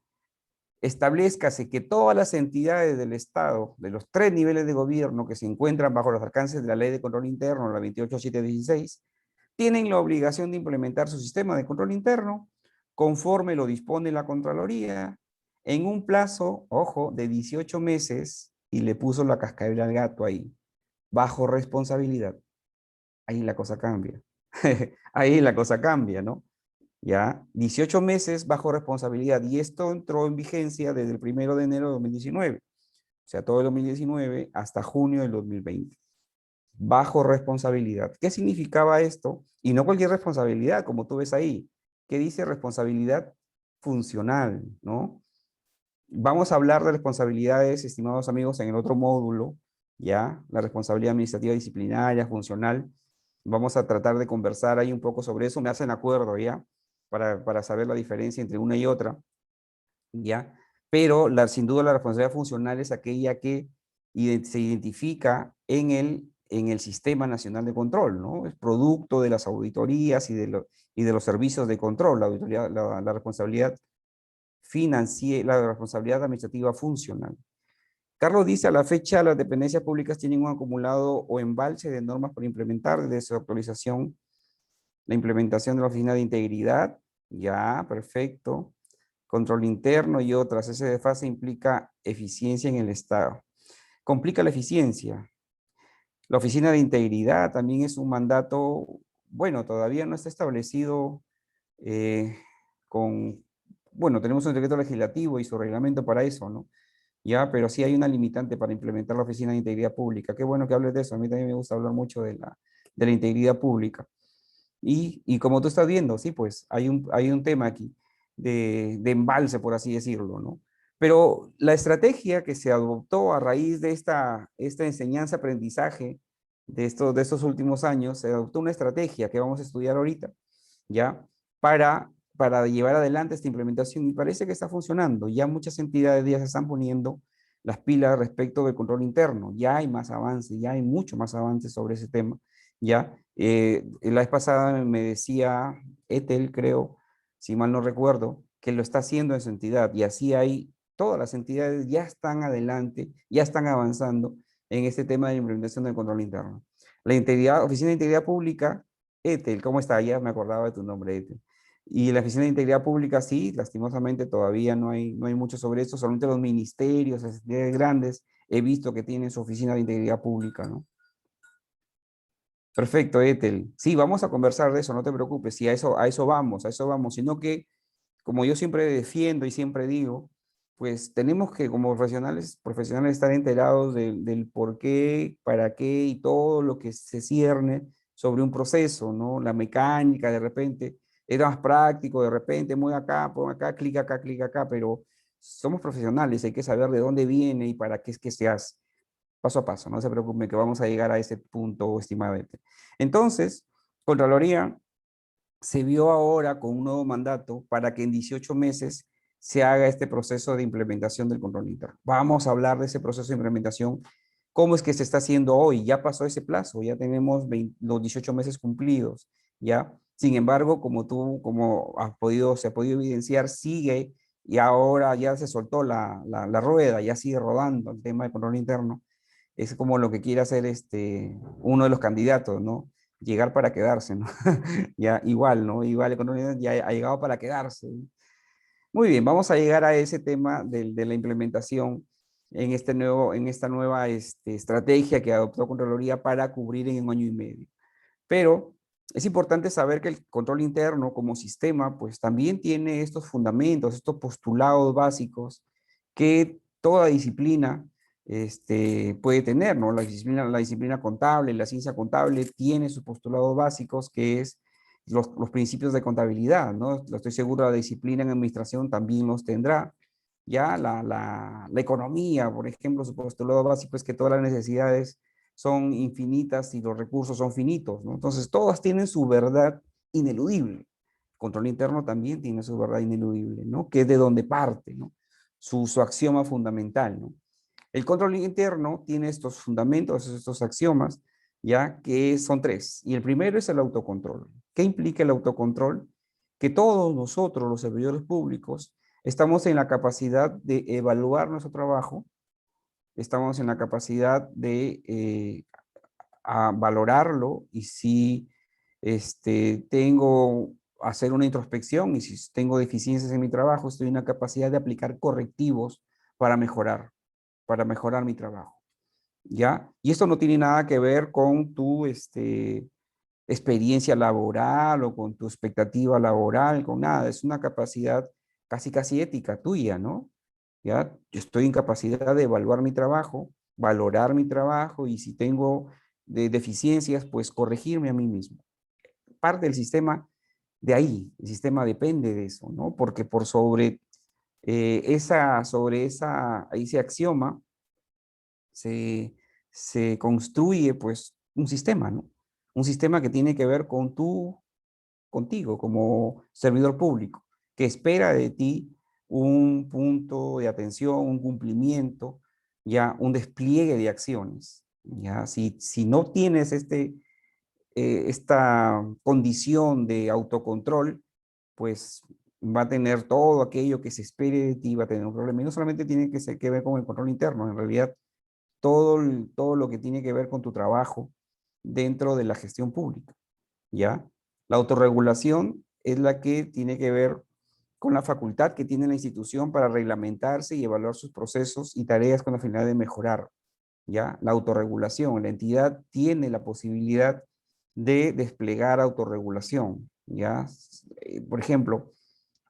Establezcase que todas las entidades del Estado, de los 3 niveles de gobierno que se encuentran bajo los alcances de la ley de control interno, la 28716, tienen la obligación de implementar su sistema de control interno conforme lo dispone la Contraloría en un plazo, ojo, de 18 meses, y le puso la cascabel al gato ahí, bajo responsabilidad. Ahí la cosa cambia. Ahí la cosa cambia, ¿no? Ya, 18 meses bajo responsabilidad, y esto entró en vigencia desde el 1 de enero de 2019, o sea, todo el 2019 hasta junio del 2020. Bajo responsabilidad. ¿Qué significaba esto? Y no cualquier responsabilidad, como tú ves ahí. ¿Qué dice responsabilidad funcional, no? Vamos a hablar de responsabilidades, estimados amigos, en el otro módulo, ¿ya? La responsabilidad administrativa disciplinaria, funcional. Vamos a tratar de conversar ahí un poco sobre eso. Me hacen acuerdo, ¿ya? Para saber la diferencia entre una y otra, ¿ya? pero sin duda la responsabilidad funcional es aquella que se identifica en el Sistema Nacional de Control, ¿no? Es producto de las auditorías y de los servicios de control, la auditoría, la responsabilidad financiera, la responsabilidad administrativa funcional. Carlos dice, a la fecha las dependencias públicas tienen un acumulado o embalse de normas por implementar desde su actualización, la implementación de la Oficina de Integridad, ya, perfecto, control interno y otras. Ese desfase implica eficiencia en el Estado. Complica la eficiencia. La Oficina de Integridad también es un mandato, bueno, todavía no está establecido eh, con, bueno, tenemos un decreto legislativo y su reglamento para eso, ¿no? Ya, pero sí hay una limitante para implementar la Oficina de Integridad Pública. Qué bueno que hables de eso. A mí también me gusta hablar mucho de la integridad pública. Y como tú estás viendo, sí, pues hay un tema aquí de embalse, por así decirlo, ¿no? Pero la estrategia que se adoptó a raíz de esta enseñanza-aprendizaje de estos últimos años, se adoptó una estrategia que vamos a estudiar ahorita, ¿ya? Para llevar adelante esta implementación y parece que está funcionando. Ya muchas entidades ya se están poniendo las pilas respecto del control interno. Ya hay más avance, ya hay mucho más avance sobre ese tema, ¿ya? La vez pasada me decía Etel, creo, si mal no recuerdo, que lo está haciendo en su entidad y así hay, todas las entidades ya están adelante, ya están avanzando en este tema de la implementación del control interno. La integridad, Oficina de Integridad Pública, Etel, ¿cómo está? Ya me acordaba de tu nombre, Etel. Y la Oficina de Integridad Pública, sí, lastimosamente todavía no hay mucho sobre esto, solamente los ministerios, las entidades grandes, he visto que tienen su Oficina de Integridad Pública, ¿no? Perfecto, Ethel. Sí, vamos a conversar de eso, no te preocupes. Sí, a eso vamos, sino que, como yo siempre defiendo y siempre digo, pues tenemos que como profesionales estar enterados del por qué, para qué y todo lo que se cierne sobre un proceso, ¿no? La mecánica, de repente, es más práctico, de repente, mueve acá, pon acá, clic acá, pero somos profesionales, hay que saber de dónde viene y para qué es que se hace paso a paso, no se preocupe que vamos a llegar a ese punto, estimadamente. Entonces, Contraloría se vio ahora con un nuevo mandato para que en 18 meses se haga este proceso de implementación del control interno. Vamos a hablar de ese proceso de implementación, cómo es que se está haciendo hoy. Ya pasó ese plazo, ya tenemos los 18 meses cumplidos, ¿ya? Sin embargo, como se ha podido evidenciar, sigue y ahora ya se soltó la rueda, ya sigue rodando el tema de control interno. Es como lo que quiere hacer uno de los candidatos, ¿no? Llegar para quedarse, ¿no? Ya igual, ¿no? Igual Economía ya ha llegado para quedarse. Muy bien, vamos a llegar a ese tema de la implementación en esta nueva estrategia que adoptó Contraloría para cubrir en un año y medio. Pero es importante saber que el control interno como sistema, pues también tiene estos fundamentos, estos postulados básicos que toda disciplina puede tener, ¿no? La disciplina contable, la ciencia contable tiene sus postulados básicos, que es los principios de contabilidad, ¿no? Estoy seguro la disciplina en administración también los tendrá. Ya la economía, por ejemplo, su postulado básico es que todas las necesidades son infinitas y los recursos son finitos, ¿no? Entonces, todas tienen su verdad ineludible. Control interno también tiene su verdad ineludible, ¿no? Que es de donde parte, ¿no? Su axioma fundamental, ¿no? El control interno tiene estos fundamentos, estos axiomas, ya que son tres. Y el primero es el autocontrol. ¿Qué implica el autocontrol? Que todos nosotros, los servidores públicos, estamos en la capacidad de evaluar nuestro trabajo, estamos en la capacidad de a valorarlo y si tengo hacer una introspección y si tengo deficiencias en mi trabajo, estoy en la capacidad de aplicar correctivos para mejorar mi trabajo, ¿ya? Y esto no tiene nada que ver con tu experiencia laboral o con tu expectativa laboral, con nada, es una capacidad casi ética tuya, ¿no? ¿Ya? Yo estoy en capacidad de evaluar mi trabajo, valorar mi trabajo y si tengo deficiencias, pues corregirme a mí mismo. Parte del sistema de ahí, el sistema depende de eso, ¿no? Porque ese axioma se, se construye pues un sistema, ¿no? Un sistema que tiene que ver contigo como servidor público, que espera de ti un punto de atención, un cumplimiento, ya un despliegue de acciones. Ya, si no tienes esta condición de autocontrol, pues va a tener todo aquello que se espere de ti, va a tener un problema. Y no solamente tiene que ver con el control interno, en realidad todo lo que tiene que ver con tu trabajo dentro de la gestión pública, ¿ya? La autorregulación es la que tiene que ver con la facultad que tiene la institución para reglamentarse y evaluar sus procesos y tareas con la finalidad de mejorar, ¿ya? La autorregulación, la entidad tiene la posibilidad de desplegar autorregulación, ¿ya? Por ejemplo,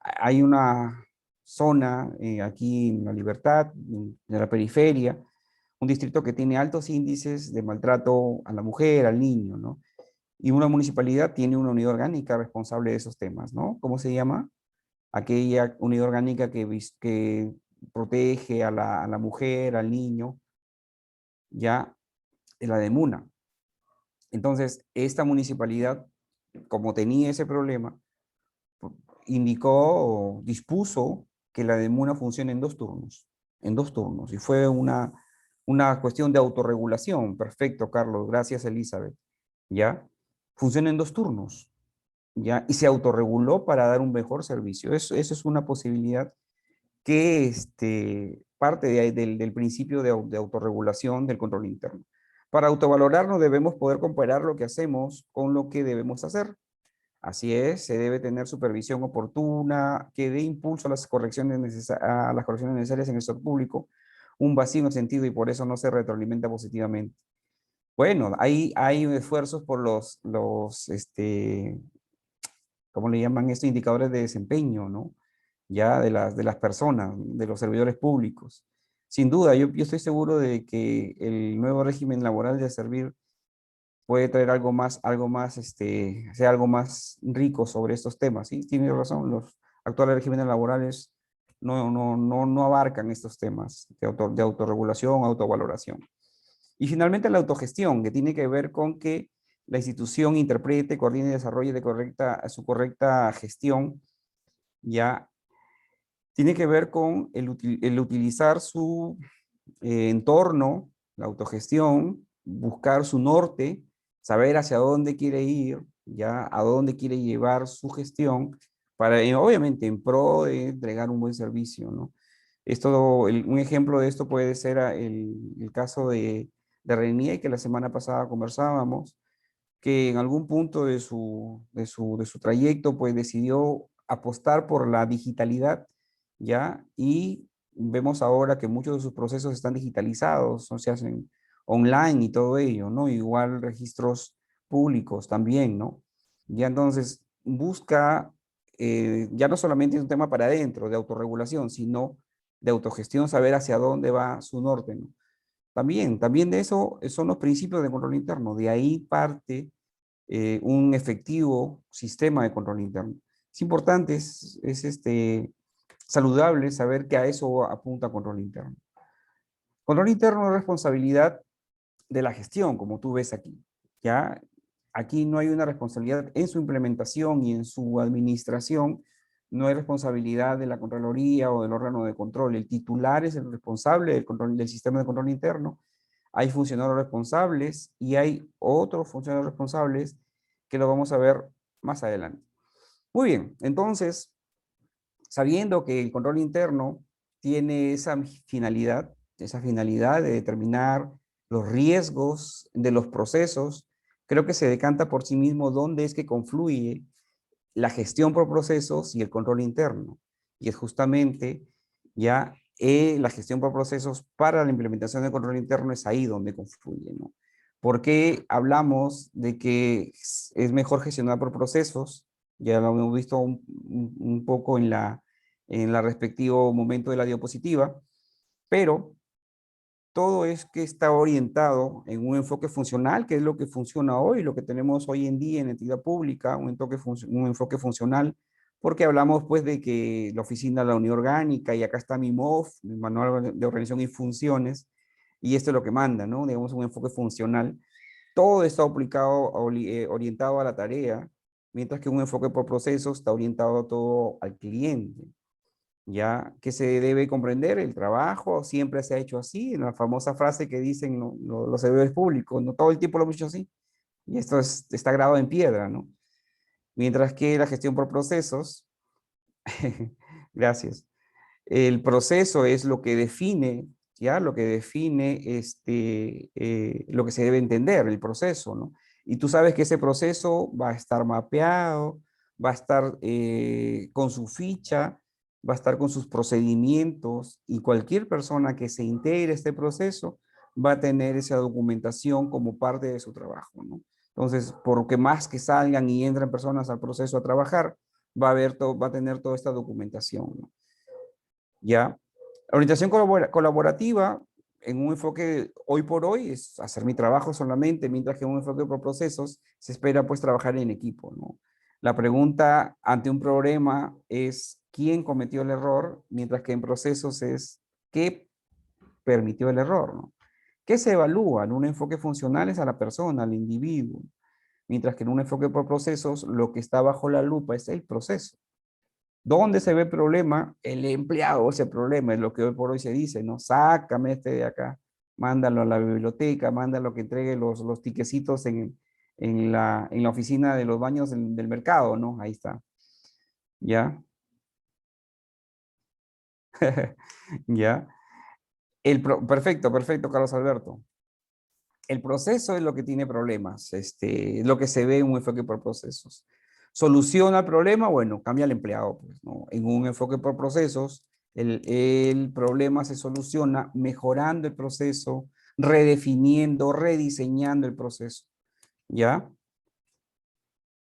hay una zona aquí en La Libertad, en la periferia, un distrito que tiene altos índices de maltrato a la mujer, al niño, ¿no? Y una municipalidad tiene una unidad orgánica responsable de esos temas, ¿no? ¿Cómo se llama? Aquella unidad orgánica que protege a la mujer, al niño, ya, es la de Muna. Entonces, esta municipalidad, como tenía ese problema, indicó o dispuso que la de Muna funcione en dos turnos, y fue una cuestión de autorregulación. Perfecto, Carlos, gracias, Elizabeth, ¿ya? Funciona en dos turnos, ¿ya? Y se autorreguló para dar un mejor servicio. Eso es una posibilidad que parte del principio de autorregulación del control interno. Para autovalorarnos debemos poder comparar lo que hacemos con lo que debemos hacer. Así es, se debe tener supervisión oportuna, que dé impulso a las correcciones, necesarias en el sector público, un vacío en el sentido y por eso no se retroalimenta positivamente. Bueno, hay esfuerzos por ¿cómo le llaman estos indicadores de desempeño, ¿no? Ya de las personas, de los servidores públicos. Sin duda, yo estoy seguro de que el nuevo régimen laboral de servir puede traer sea algo más rico sobre estos temas, ¿sí? Tiene razón, los actuales regímenes laborales no abarcan estos temas de autorregulación, autovaloración. Y finalmente la autogestión, que tiene que ver con que la institución interprete, coordine y desarrolle su correcta gestión, ya tiene que ver con el utilizar su entorno, la autogestión, buscar su norte, saber hacia dónde quiere ir, ya a dónde quiere llevar su gestión, para obviamente en pro de entregar un buen servicio, ¿no? Un ejemplo de esto puede ser el caso de René, que la semana pasada conversábamos, que en algún punto de su trayecto pues decidió apostar por la digitalidad, ¿ya? Y vemos ahora que muchos de sus procesos están digitalizados, o se hacen online y todo ello, ¿no? Igual registros públicos también, ¿no? Ya entonces busca, ya no solamente es un tema para adentro de autorregulación, sino de autogestión, saber hacia dónde va su norte, ¿no? También de eso son los principios de control interno, de ahí parte un efectivo sistema de control interno. Es importante, saludable saber que a eso apunta control interno. Control interno es responsabilidad de la gestión, como tú ves aquí. ¿Ya? Aquí no hay una responsabilidad en su implementación y en su administración, no hay responsabilidad de la Contraloría o del órgano de control. El titular es el responsable del sistema de control interno. Hay funcionarios responsables y hay otros funcionarios responsables que lo vamos a ver más adelante. Muy bien, entonces, sabiendo que el control interno tiene esa finalidad de determinar los riesgos de los procesos, creo que se decanta por sí mismo dónde es que confluye la gestión por procesos y el control interno. Y es justamente ya la gestión por procesos para la implementación del control interno es ahí donde confluye, ¿no? ¿Por qué hablamos de que es mejor gestionar por procesos? Ya lo hemos visto un poco en la respectivo momento de la diapositiva, pero todo es que está orientado en un enfoque funcional, que es lo que funciona hoy, lo que tenemos hoy en día en entidad pública, un enfoque funcional, porque hablamos pues de que la oficina de la Unión Orgánica, y acá está mi MOF, mi Manual de Organización y Funciones, y esto es lo que manda, ¿no? Digamos un enfoque funcional. Todo está orientado a la tarea, mientras que un enfoque por procesos está orientado todo al cliente. ya que se debe comprender el trabajo, siempre se ha hecho así, en la famosa frase que dicen los servidores públicos, no todo el tiempo lo hemos hecho así, y esto está grabado en piedra, ¿no? Mientras que la gestión por procesos, gracias, el proceso es lo que define, ¿ya? Lo que define lo que se debe entender, el proceso, ¿no? Y tú sabes que ese proceso va a estar mapeado, va a estar con su ficha, va a estar con sus procedimientos y cualquier persona que se integre a este proceso va a tener esa documentación como parte de su trabajo, ¿no? Entonces, por que más que salgan y entren personas al proceso a trabajar, va a tener toda esta documentación, ¿no? ¿Ya? La orientación colaborativa en un enfoque hoy por hoy es hacer mi trabajo solamente, mientras que en un enfoque por procesos se espera pues trabajar en equipo, ¿no? La pregunta ante un problema es quién cometió el error, mientras que en procesos es qué permitió el error, ¿no? ¿Qué se evalúa? En un enfoque funcional es a la persona, al individuo, mientras que en un enfoque por procesos lo que está bajo la lupa es el proceso. ¿Dónde se ve el problema? El empleado, ese problema es lo que hoy por hoy se dice, ¿no? Sácame este de acá, mándalo a la biblioteca, mándalo que entregue los tiquecitos en la oficina de los baños del mercado, ¿no? Ahí está. ¿Ya? ¿Ya? Perfecto, perfecto, Carlos Alberto. El proceso es lo que tiene problemas, es lo que se ve en un enfoque por procesos. ¿Soluciona el problema? Bueno, cambia al empleado, pues, ¿no? En un enfoque por procesos, el problema se soluciona mejorando el proceso, redefiniendo, rediseñando el proceso, ¿ya?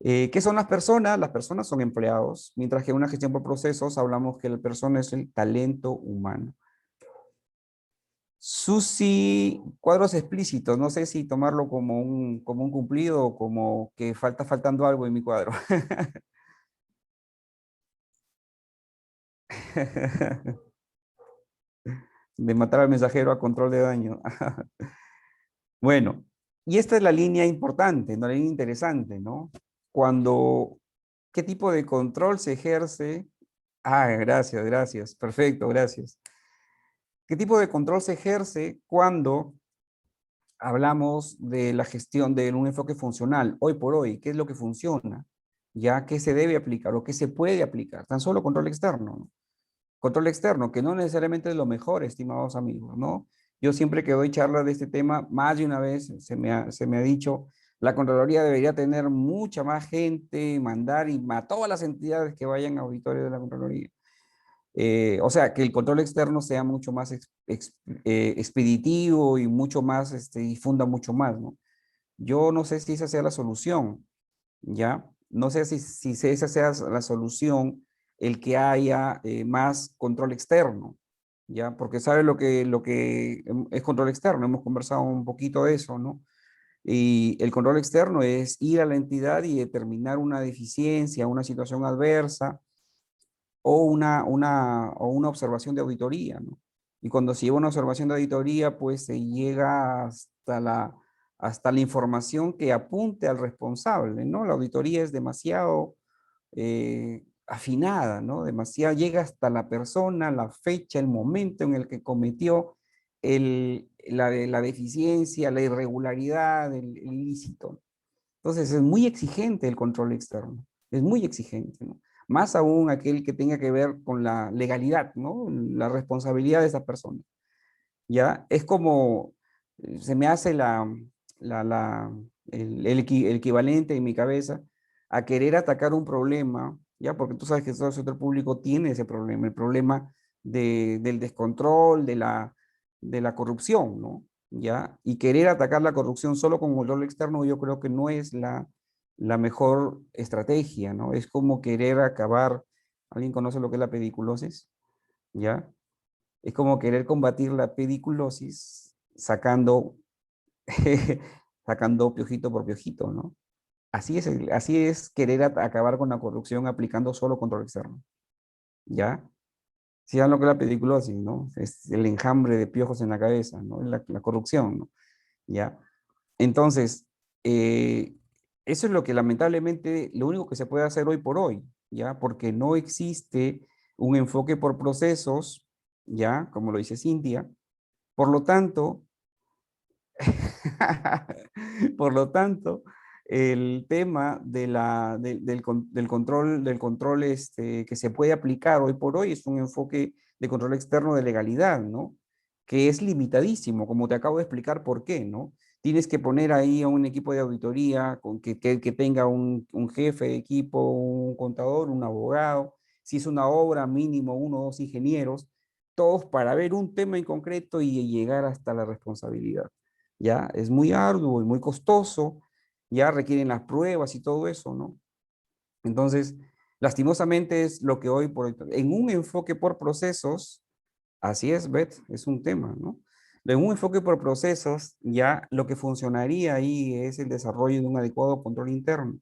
¿Qué son las personas? Las personas son empleados, mientras que en una gestión por procesos hablamos que la persona es el talento humano. Susi, cuadros explícitos, no sé si tomarlo como un cumplido o como que faltando algo en mi cuadro. De matar al mensajero a control de daño. Bueno, y esta es la línea importante, ¿no? La línea interesante, ¿no? Cuando, ¿qué tipo de control se ejerce? Ah, gracias, gracias. Perfecto, gracias. ¿Qué tipo de control se ejerce cuando hablamos de la gestión de un enfoque funcional, hoy por hoy? ¿Qué es lo que funciona? ¿Ya? ¿Qué se debe aplicar o qué se puede aplicar? Tan solo control externo, ¿no? Control externo, que no necesariamente es lo mejor, estimados amigos, ¿no? Yo siempre que doy charlas de este tema, más de una vez se me ha dicho, la Contraloría debería tener mucha más gente, mandar y a todas las entidades que vayan a auditorio de la Contraloría. O sea, que el control externo sea mucho más expeditivo y mucho más, difunda mucho más, ¿no? Yo no sé si esa sea la solución, ¿ya? No sé si esa sea la solución, el que haya más control externo, ¿ya? Porque sabe lo que es control externo, hemos conversado un poquito de eso, ¿no? Y el control externo es ir a la entidad y determinar una deficiencia, una situación adversa, o una observación de auditoría, ¿no? Y cuando se lleva una observación de auditoría, pues se llega hasta la información que apunte al responsable, ¿no? La auditoría es demasiado afinada, ¿no? Demasiado, llega hasta la persona, la fecha, el momento en el que cometió la deficiencia, la irregularidad, el ilícito. Entonces es muy exigente el control externo, es muy exigente, ¿no? Más aún aquel que tenga que ver con la legalidad, ¿no? La responsabilidad de esa persona. ¿Ya? Es como, se me hace la, la- el equivalente en mi cabeza a querer atacar un problema, ¿ya? Porque tú sabes que todo el sector público tiene ese problema, el problema del descontrol, de la corrupción, ¿no? ¿Ya? Y querer atacar la corrupción solo con control externo, yo creo que no es la mejor estrategia, ¿no? Es como querer acabar, ¿alguien conoce lo que es la pediculosis? ¿Ya? Es como querer combatir la pediculosis sacando, sacando piojito por piojito, ¿no? Así es querer acabar con la corrupción aplicando solo control externo, ¿ya? Si saben lo que es la pediculosis, ¿no? Es el enjambre de piojos en la cabeza, ¿no? La corrupción, ¿no? ¿Ya? Entonces, eso es lo que lamentablemente, lo único que se puede hacer hoy por hoy, ¿ya? Porque no existe un enfoque por procesos, ya, como lo dice Cintia. Por lo tanto, por lo tanto, el tema del control que se puede aplicar hoy por hoy es un enfoque de control externo de legalidad, ¿no? Que es limitadísimo, como te acabo de explicar por qué, ¿no? Tienes que poner ahí a un equipo de auditoría que tenga un jefe de equipo, un contador, un abogado, si es una obra, mínimo 1 o 2 ingenieros, todos para ver un tema en concreto y llegar hasta la responsabilidad. ¿Ya? Es muy arduo y muy costoso, ya requieren las pruebas y todo eso, ¿no? Entonces, lastimosamente es lo que hoy, en un enfoque por procesos, así es, Beth, es un tema, ¿no? En un enfoque por procesos, ya lo que funcionaría ahí es el desarrollo de un adecuado control interno,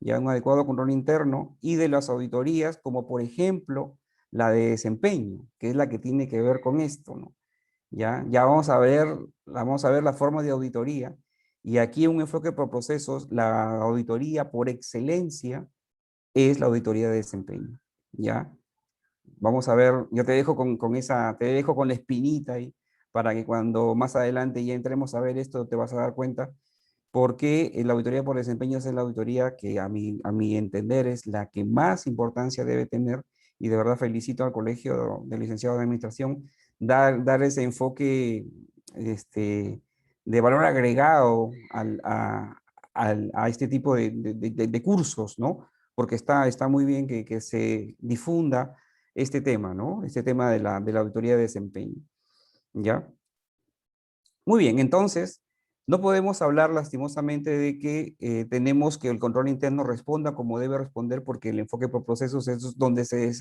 ya un adecuado control interno y de las auditorías, como por ejemplo la de desempeño, que es la que tiene que ver con esto, ¿no? Ya vamos a ver la forma de auditoría. Y aquí un enfoque por procesos, la auditoría por excelencia es la auditoría de desempeño. ¿Ya? Vamos a ver, yo te dejo te dejo con la espinita ahí, para que cuando más adelante ya entremos a ver esto, te vas a dar cuenta porque la auditoría por desempeño es la auditoría que a mi entender es la que más importancia debe tener y de verdad felicito al Colegio de Licenciados de Administración dar ese enfoque de valor agregado a este tipo de cursos, ¿no? Porque está muy bien que se difunda este tema, ¿no? Este tema de la auditoría de desempeño, ¿ya? Muy bien, entonces, no podemos hablar lastimosamente de que tenemos que el control interno responda como debe responder porque el enfoque por procesos es donde se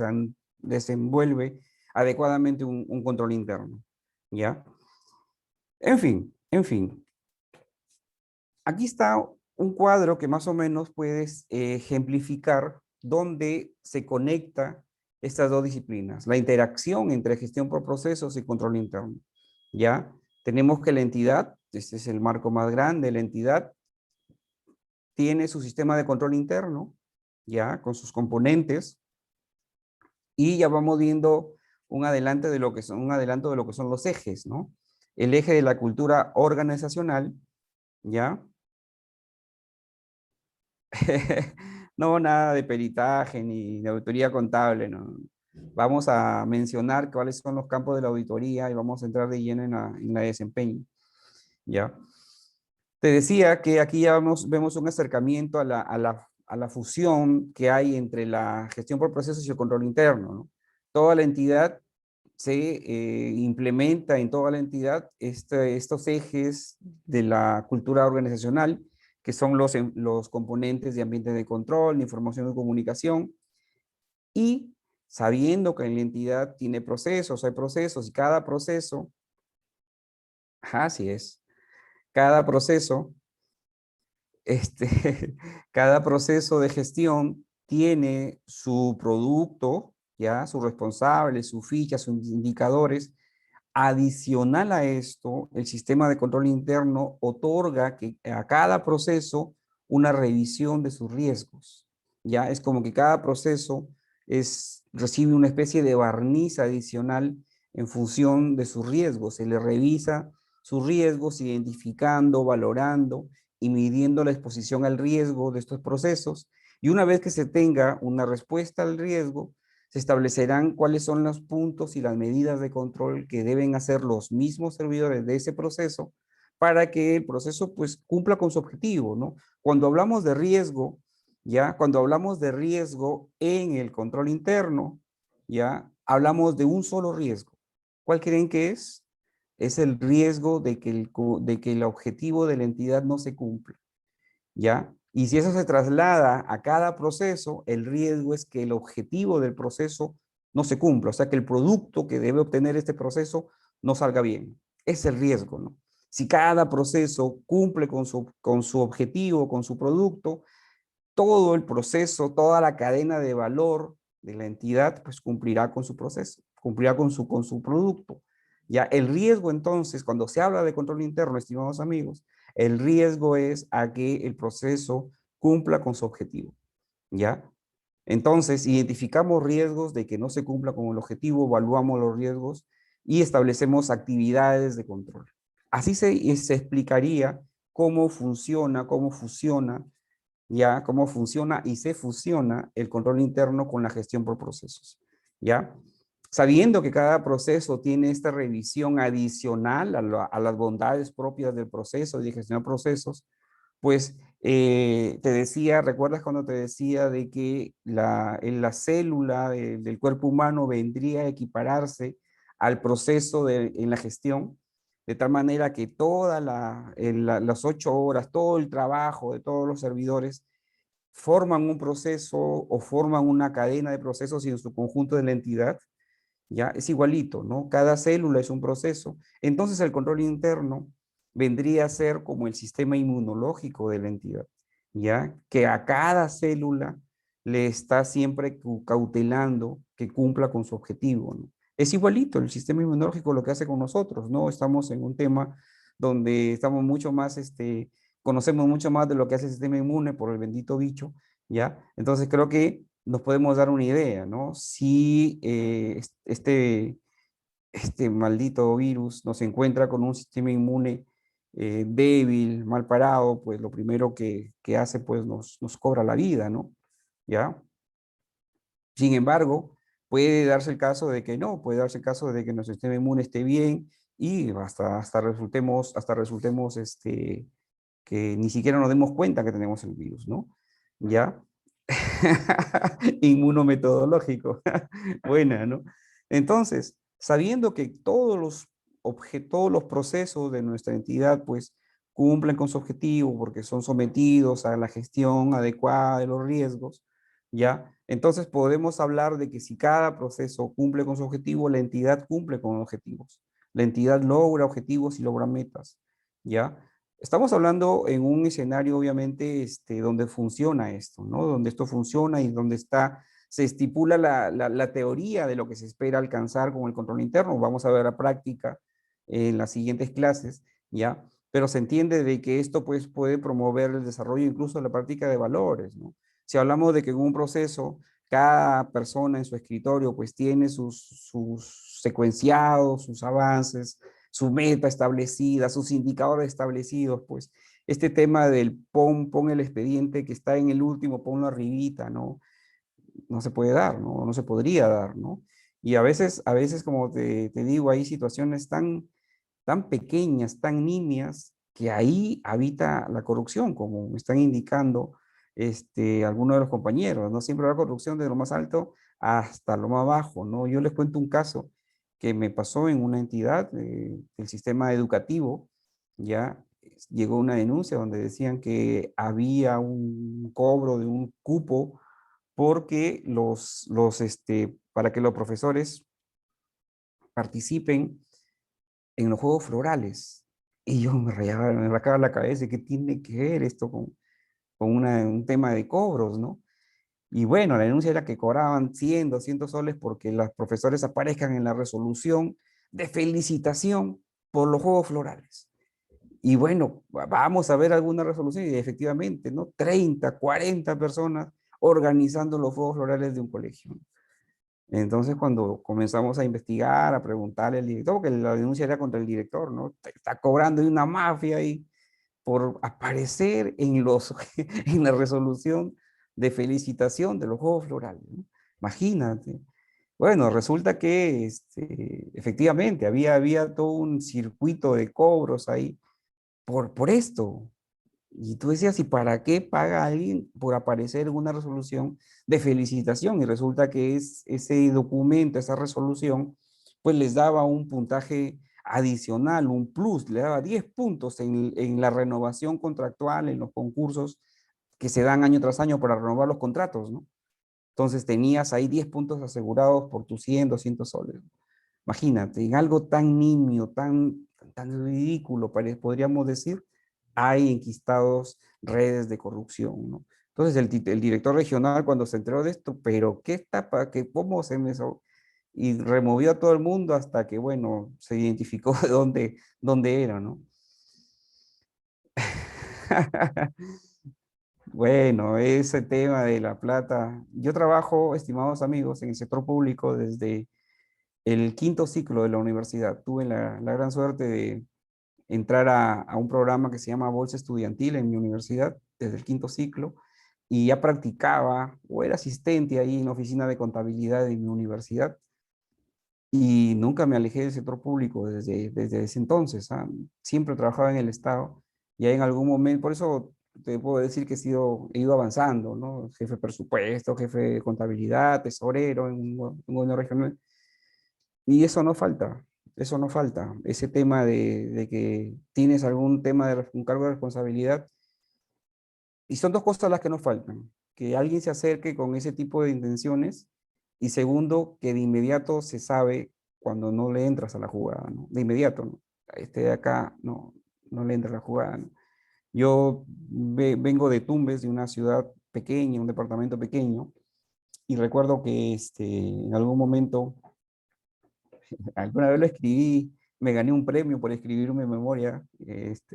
desenvuelve adecuadamente un control interno, ¿ya? En fin, aquí está un cuadro que más o menos puedes ejemplificar dónde se conecta estas dos disciplinas, la interacción entre gestión por procesos y control interno, ¿ya? Tenemos que la entidad, este es el marco más grande, la entidad tiene su sistema de control interno, ya, con sus componentes, y ya vamos viendo un adelanto de lo que son los ejes, ¿no? El eje de la cultura organizacional, ¿ya? No, nada de peritaje ni de auditoría contable, no. Vamos a mencionar cuáles son los campos de la auditoría y vamos a entrar de lleno en la desempeño, ¿ya? Te decía que aquí ya vemos un acercamiento a la fusión que hay entre la gestión por procesos y el control interno, ¿no? Toda la entidad se implementa en toda la entidad estos ejes de la cultura organizacional, que son los componentes de ambiente de control, de información y comunicación, y sabiendo que en la entidad tiene procesos, hay procesos, y cada proceso, así es, cada proceso este, cada proceso de gestión tiene su producto, ya, su responsable, su ficha, sus indicadores. Adicional a esto, el sistema de control interno otorga que a cada proceso una revisión de sus riesgos. Ya es como que cada proceso recibe una especie de barniz adicional en función de sus riesgos. Se le revisa sus riesgos, identificando, valorando y midiendo la exposición al riesgo de estos procesos. Y una vez que se tenga una respuesta al riesgo, se establecerán cuáles son los puntos y las medidas de control que deben hacer los mismos servidores de ese proceso para que el proceso pues cumpla con su objetivo, ¿no? Cuando hablamos de riesgo, ya, cuando hablamos de riesgo en el control interno, ya, hablamos de un solo riesgo. ¿Cuál creen que es? Es el riesgo de que el objetivo de la entidad no se cumpla, ¿ya? Y si eso se traslada a cada proceso, el riesgo es que el objetivo del proceso no se cumpla, o sea, que el producto que debe obtener este proceso no salga bien. Es el riesgo, ¿no? Si cada proceso cumple con su objetivo, con su producto, todo el proceso, toda la cadena de valor de la entidad, pues cumplirá con su proceso, cumplirá con su producto. Ya el riesgo entonces, cuando se habla de control interno, estimados amigos, el riesgo es a que el proceso cumpla con su objetivo, ¿ya? Entonces, identificamos riesgos de que no se cumpla con el objetivo, evaluamos los riesgos y establecemos actividades de control. Así se explicaría cómo funciona, cómo fusiona, ya, cómo funciona y se fusiona el control interno con la gestión por procesos, ¿ya? Sabiendo que cada proceso tiene esta revisión adicional a las bondades propias del proceso y de gestionar procesos, pues te decía, ¿recuerdas cuando te decía de que en la célula del cuerpo humano vendría a equipararse al proceso en la gestión? De tal manera que las 8 horas, todo el trabajo de todos los servidores forman un proceso o forman una cadena de procesos y en su conjunto de la entidad, ya es igualito, ¿no? Cada célula es un proceso. Entonces el control interno vendría a ser como el sistema inmunológico de la entidad, ya que a cada célula le está siempre cautelando que cumpla con su objetivo, ¿no? Es igualito el sistema inmunológico lo que hace con nosotros, ¿no? Estamos en un tema donde estamos mucho más, conocemos mucho más de lo que hace el sistema inmune por el bendito bicho, ¿ya? Entonces creo que nos podemos dar una idea, ¿no? Si este maldito virus nos encuentra con un sistema inmune débil, mal parado, pues lo primero que hace, pues nos cobra la vida, ¿no? ¿Ya? Sin embargo, puede darse el caso de que no, puede darse el caso de que nuestro sistema inmune esté bien y hasta resultemos que ni siquiera nos demos cuenta que tenemos el virus, ¿no? ¿Ya? Inmunometodológico. Buena, ¿no? Entonces, sabiendo que todos los procesos de nuestra entidad, pues, cumplen con su objetivo porque son sometidos a la gestión adecuada de los riesgos, ¿ya? Entonces podemos hablar de que si cada proceso cumple con su objetivo, la entidad cumple con objetivos. La entidad logra objetivos y logra metas, ¿ya? Estamos hablando en un escenario, obviamente, donde funciona esto, ¿no? Donde esto funciona y donde se estipula la teoría de lo que se espera alcanzar con el control interno. Vamos a ver la práctica en las siguientes clases, ¿ya? Pero se entiende de que esto, pues, puede promover el desarrollo incluso de la práctica de valores, ¿no? Si hablamos de que en un proceso cada persona en su escritorio, pues, tiene sus secuenciados, sus avances, su meta establecida, sus indicadores establecidos, pues este tema del pon el expediente que está en el último, ponlo arribita, ¿no? No se puede dar, ¿no? No se podría dar, ¿no? Y a veces como te digo, hay situaciones tan pequeñas, tan nimias, que ahí habita la corrupción, como me están indicando algunos de los compañeros, ¿no? Siempre la corrupción desde lo más alto hasta lo más bajo, ¿no? Yo les cuento un caso que me pasó en una entidad del sistema educativo, ya llegó una denuncia donde decían que había un cobro de un cupo porque para que los profesores participen en los juegos florales. Y yo me rayaba la cabeza, ¿qué tiene que ver esto con un tema de cobros, ¿no? Y bueno, la denuncia era que cobraban 100, 200 soles porque los profesores aparezcan en la resolución de felicitación por los juegos florales. Y bueno, vamos a ver alguna resolución y efectivamente, ¿no? 30, 40 personas organizando los juegos florales de un colegio. Entonces, cuando comenzamos a investigar, a preguntarle al director, porque la denuncia era contra el director, ¿no? Está cobrando de una mafia ahí por aparecer en la resolución de felicitación de los Juegos Florales, ¿no? Imagínate. Bueno, resulta que efectivamente había todo un circuito de cobros ahí por esto. Y tú decías, ¿y para qué paga alguien por aparecer en una resolución de felicitación? Y resulta que ese documento, esa resolución, pues les daba un puntaje adicional, un plus, le daba 10 puntos en la renovación contractual, en los concursos que se dan año tras año para renovar los contratos, ¿no? Entonces tenías ahí 10 puntos asegurados por tus 100, 200 soles. Imagínate, en algo tan nimio, tan ridículo, podríamos decir, hay enquistados redes de corrupción, ¿no? Entonces el director regional cuando se enteró de esto, pero ¿qué está, cómo se me... Y removió a todo el mundo hasta que, bueno, se identificó de dónde era, ¿no? Bueno, ese tema de la plata. Yo trabajo, estimados amigos, en el sector público desde el quinto ciclo de la universidad. Tuve la gran suerte de entrar a un programa que se llama Bolsa Estudiantil en mi universidad desde el quinto ciclo y ya practicaba o era asistente ahí en la oficina de contabilidad de mi universidad y nunca me alejé del sector público desde ese entonces. ¿Ah? Siempre trabajaba en el Estado y ahí en algún momento, por eso te puedo decir que he ido avanzando, ¿no? Jefe de presupuesto, jefe de contabilidad, tesorero en un gobierno regional. Y eso no falta, eso no falta. Ese tema de que tienes algún tema de un cargo de responsabilidad. Y son dos cosas las que nos faltan. Que alguien se acerque con ese tipo de intenciones y segundo, que de inmediato se sabe cuando no le entras a la jugada, ¿no? De inmediato, ¿no? Este de acá no le entra a la jugada, ¿no? Yo vengo de Tumbes, de una ciudad pequeña, un departamento pequeño, y recuerdo que en algún momento alguna vez lo escribí, me gané un premio por escribir mi memoria.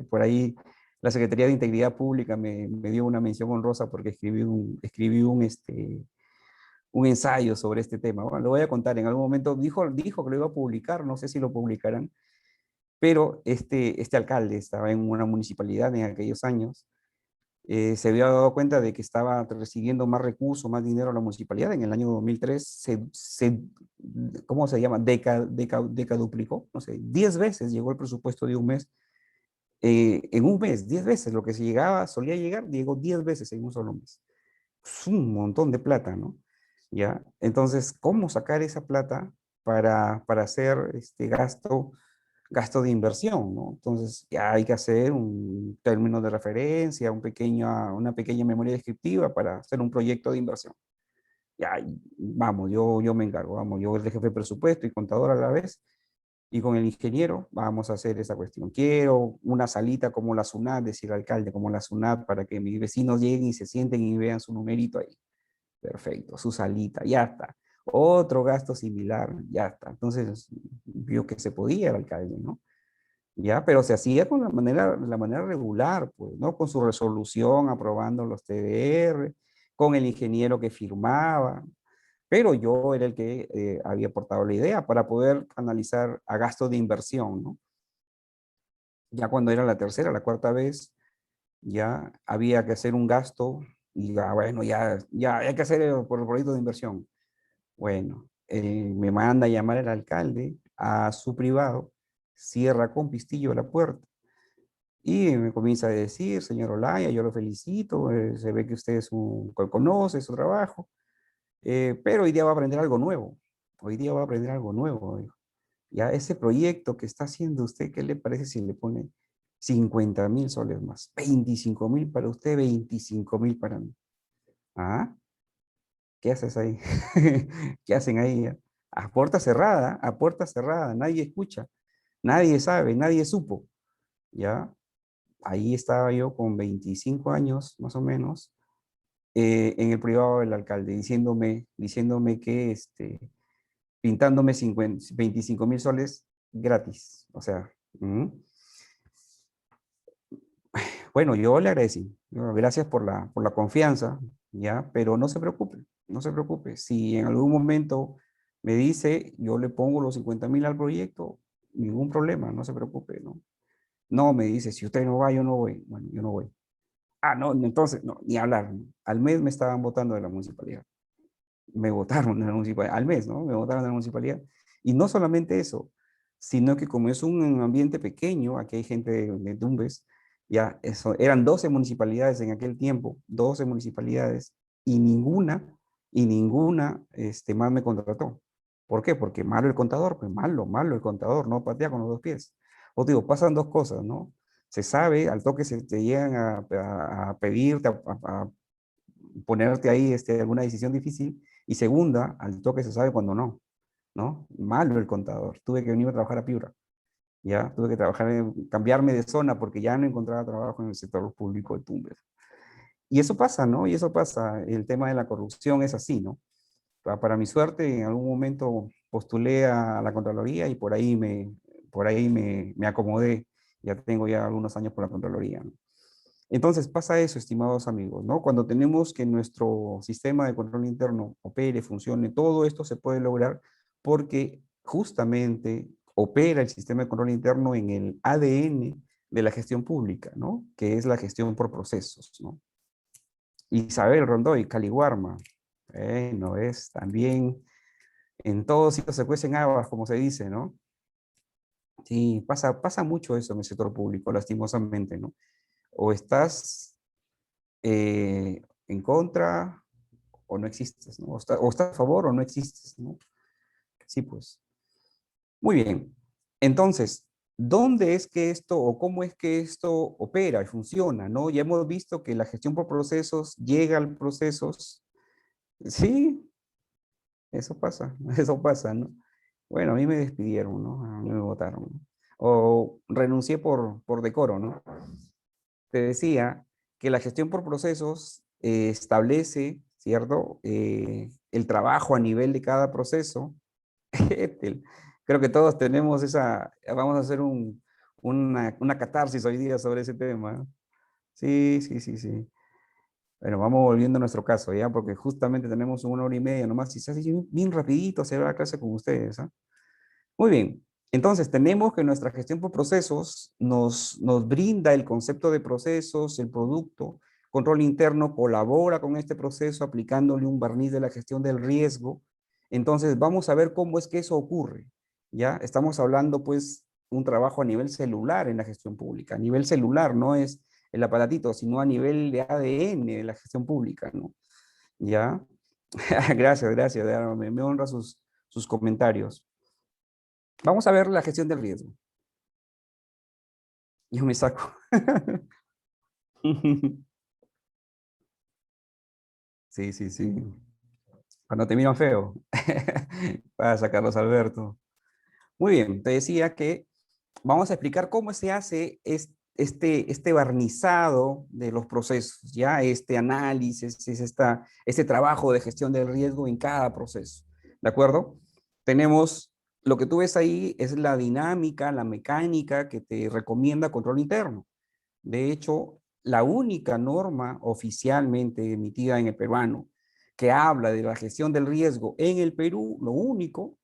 Por ahí la Secretaría de Integridad Pública me dio una mención honrosa porque un ensayo sobre este tema. Bueno, lo voy a contar. En algún momento dijo que lo iba a publicar, no sé si lo publicarán, pero este alcalde estaba en una municipalidad en aquellos años, se había dado cuenta de que estaba recibiendo más recursos, más dinero a la municipalidad. En el año 2003 ¿cómo se llama? Decaduplicó, no sé, 10 veces llegó el presupuesto de un mes. En un mes, 10 veces, lo que se llegaba, solía llegar, llegó 10 veces en un solo mes. Es un montón de plata, ¿no? ¿Ya? Entonces, ¿cómo sacar esa plata para hacer este gasto de inversión, ¿no? Entonces ya hay que hacer un término de referencia, una pequeña memoria descriptiva para hacer un proyecto de inversión. Ya, vamos, yo me encargo, vamos, yo el jefe de presupuesto y contador a la vez, y con el ingeniero vamos a hacer esa cuestión. Quiero una salita como la SUNAT, decir el alcalde, como la SUNAT, para que mis vecinos lleguen y se sienten y vean su numerito ahí. Perfecto, su salita, ya está. Otro gasto similar, ya está. Entonces, vio que se podía el alcalde, ¿no? Ya, pero se hacía con la manera regular, pues, ¿no? Con su resolución, aprobando los TDR, con el ingeniero que firmaba, pero yo era el que había aportado la idea para poder analizar a gasto de inversión, ¿no? Ya cuando era la tercera, la cuarta vez, ya había que hacer un gasto y bueno, ya hay que hacer por el proyecto de inversión. Bueno, me manda a llamar el alcalde a su privado, cierra con pistillo la puerta y me comienza a decir, señor Olaya, yo lo felicito, se ve que usted conoce su trabajo, pero hoy día va a aprender algo nuevo. Hoy día va a aprender algo nuevo. Dijo. Ya ese proyecto que está haciendo usted, ¿qué le parece si le pone 50.000 soles más? 25.000 para usted, 25.000 para mí. ¿Ah? ¿Qué haces ahí? ¿Qué hacen ahí? A puerta cerrada, nadie escucha, nadie sabe, nadie supo. ¿Ya? Ahí estaba yo con 25 años, más o menos, en el privado del alcalde, diciéndome que, pintándome 25.000 soles gratis. O sea, bueno, yo le agradecí. Gracias por la confianza, ¿ya? Pero no se preocupe, no se preocupe. Si en algún momento me dice, yo le pongo los 50.000 al proyecto, ningún problema, no se preocupe, ¿no? No, me dice, si usted no va, yo no voy. Bueno, yo no voy. Ah, no, entonces, no, ni hablar. ¿No? Al mes me estaban votando de la municipalidad. Me votaron de la municipalidad, al mes, ¿no? Me votaron de la municipalidad. Y no solamente eso, sino que como es un ambiente pequeño, aquí hay gente de Tumbes, ya eso, eran 12 municipalidades en aquel tiempo, 12 municipalidades, y ninguna más me contrató. ¿Por qué? Porque malo el contador, pues malo el contador, no patea con los dos pies. O digo, pasan dos cosas, ¿no? Se sabe, al toque se te llegan a pedirte, a ponerte ahí alguna decisión difícil, y segunda, al toque se sabe cuando no, ¿no? Malo el contador. Tuve que venir a trabajar a Piura, ya, tuve que cambiarme de zona porque ya no encontraba trabajo en el sector público de Tumbes. Y eso pasa, ¿no? Y eso pasa. El tema de la corrupción es así, ¿no? Para mi suerte, en algún momento postulé a la Contraloría y por ahí me acomodé. Ya tengo ya algunos años por la Contraloría, ¿no? Entonces pasa eso, estimados amigos, ¿no? Cuando tenemos que nuestro sistema de control interno opere, funcione, todo esto se puede lograr porque justamente opera el sistema de control interno en el ADN de la gestión pública, ¿no? Que es la gestión por procesos, ¿no? Isabel Rondoy, Caliwarma, no es también en todos sitios se cuecen habas, como se dice, ¿no? Sí, pasa mucho eso en el sector público, lastimosamente, ¿no? O estás en contra o no existes, ¿no? O estás a favor o no existes, ¿no? Sí, pues. Muy bien. Entonces, ¿dónde es que esto o cómo es que esto opera y funciona, ¿no? Ya hemos visto que la gestión por procesos llega a procesos. Sí, eso pasa, ¿no? Bueno, a mí me despidieron, ¿no? A mí me votaron, ¿no? O renuncié por decoro, ¿no? Te decía que la gestión por procesos establece, ¿cierto? El trabajo a nivel de cada proceso. Creo que todos tenemos esa, vamos a hacer una catarsis hoy día sobre ese tema, ¿no? Sí, sí, sí, sí. Bueno, vamos volviendo a nuestro caso, ¿ya? Porque justamente tenemos 1 hora y media nomás, y se hace bien rapidito, se va a la clase con ustedes, ¿ah? Muy bien. Entonces, tenemos que nuestra gestión por procesos nos brinda el concepto de procesos, el producto, control interno colabora con este proceso aplicándole un barniz de la gestión del riesgo. Entonces, vamos a ver cómo es que eso ocurre, ¿ya? Estamos hablando, pues, un trabajo a nivel celular en la gestión pública. A nivel celular, no es el aparatito, sino a nivel de ADN de la gestión pública, ¿no? ¿Ya? Gracias, gracias. Me honra sus comentarios. Vamos a ver la gestión del riesgo. Yo me saco. Sí, sí, sí. Cuando te miran feo. Pasa, Carlos Alberto. Muy bien, te decía que vamos a explicar cómo se hace este barnizado de los procesos, ya este análisis, este trabajo de gestión del riesgo en cada proceso. ¿De acuerdo? Tenemos, lo que tú ves ahí es la dinámica, la mecánica que te recomienda control interno. De hecho, la única norma oficialmente emitida en el peruano que habla de la gestión del riesgo en el Perú, lo único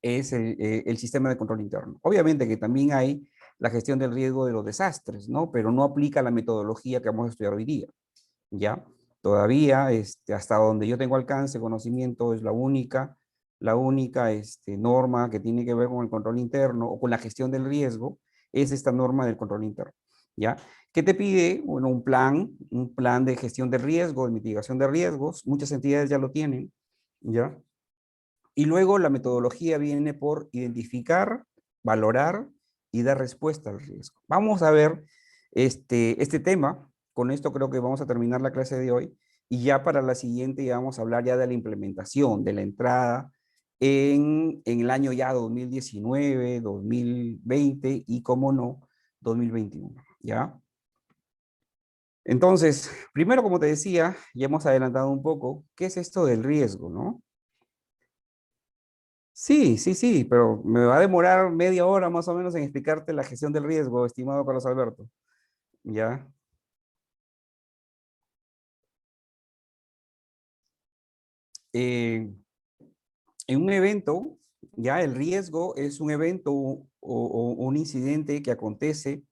es el sistema de control interno. Obviamente que también hay la gestión del riesgo de los desastres, ¿no? Pero no aplica la metodología que vamos a estudiar hoy día, ¿ya? Todavía, hasta donde yo tengo alcance, conocimiento, es la única norma que tiene que ver con el control interno o con la gestión del riesgo, es esta norma del control interno, ¿ya? ¿Qué te pide? Bueno, un plan de gestión de riesgo, de mitigación de riesgos, muchas entidades ya lo tienen, ¿ya? Y luego la metodología viene por identificar, valorar y dar respuesta al riesgo. Vamos a ver este tema. Con esto creo que vamos a terminar la clase de hoy. Y ya para la siguiente ya vamos a hablar ya de la implementación, de la entrada en el año ya 2019, 2020 y, cómo no, 2021. ¿Ya? Entonces, primero, como te decía, ya hemos adelantado un poco, ¿qué es esto del riesgo, no? Sí, sí, sí, pero me va a demorar media hora más o menos en explicarte la gestión del riesgo, estimado Carlos Alberto. ¿Ya? Eh, en un evento, ya el riesgo es un evento o un incidente que acontece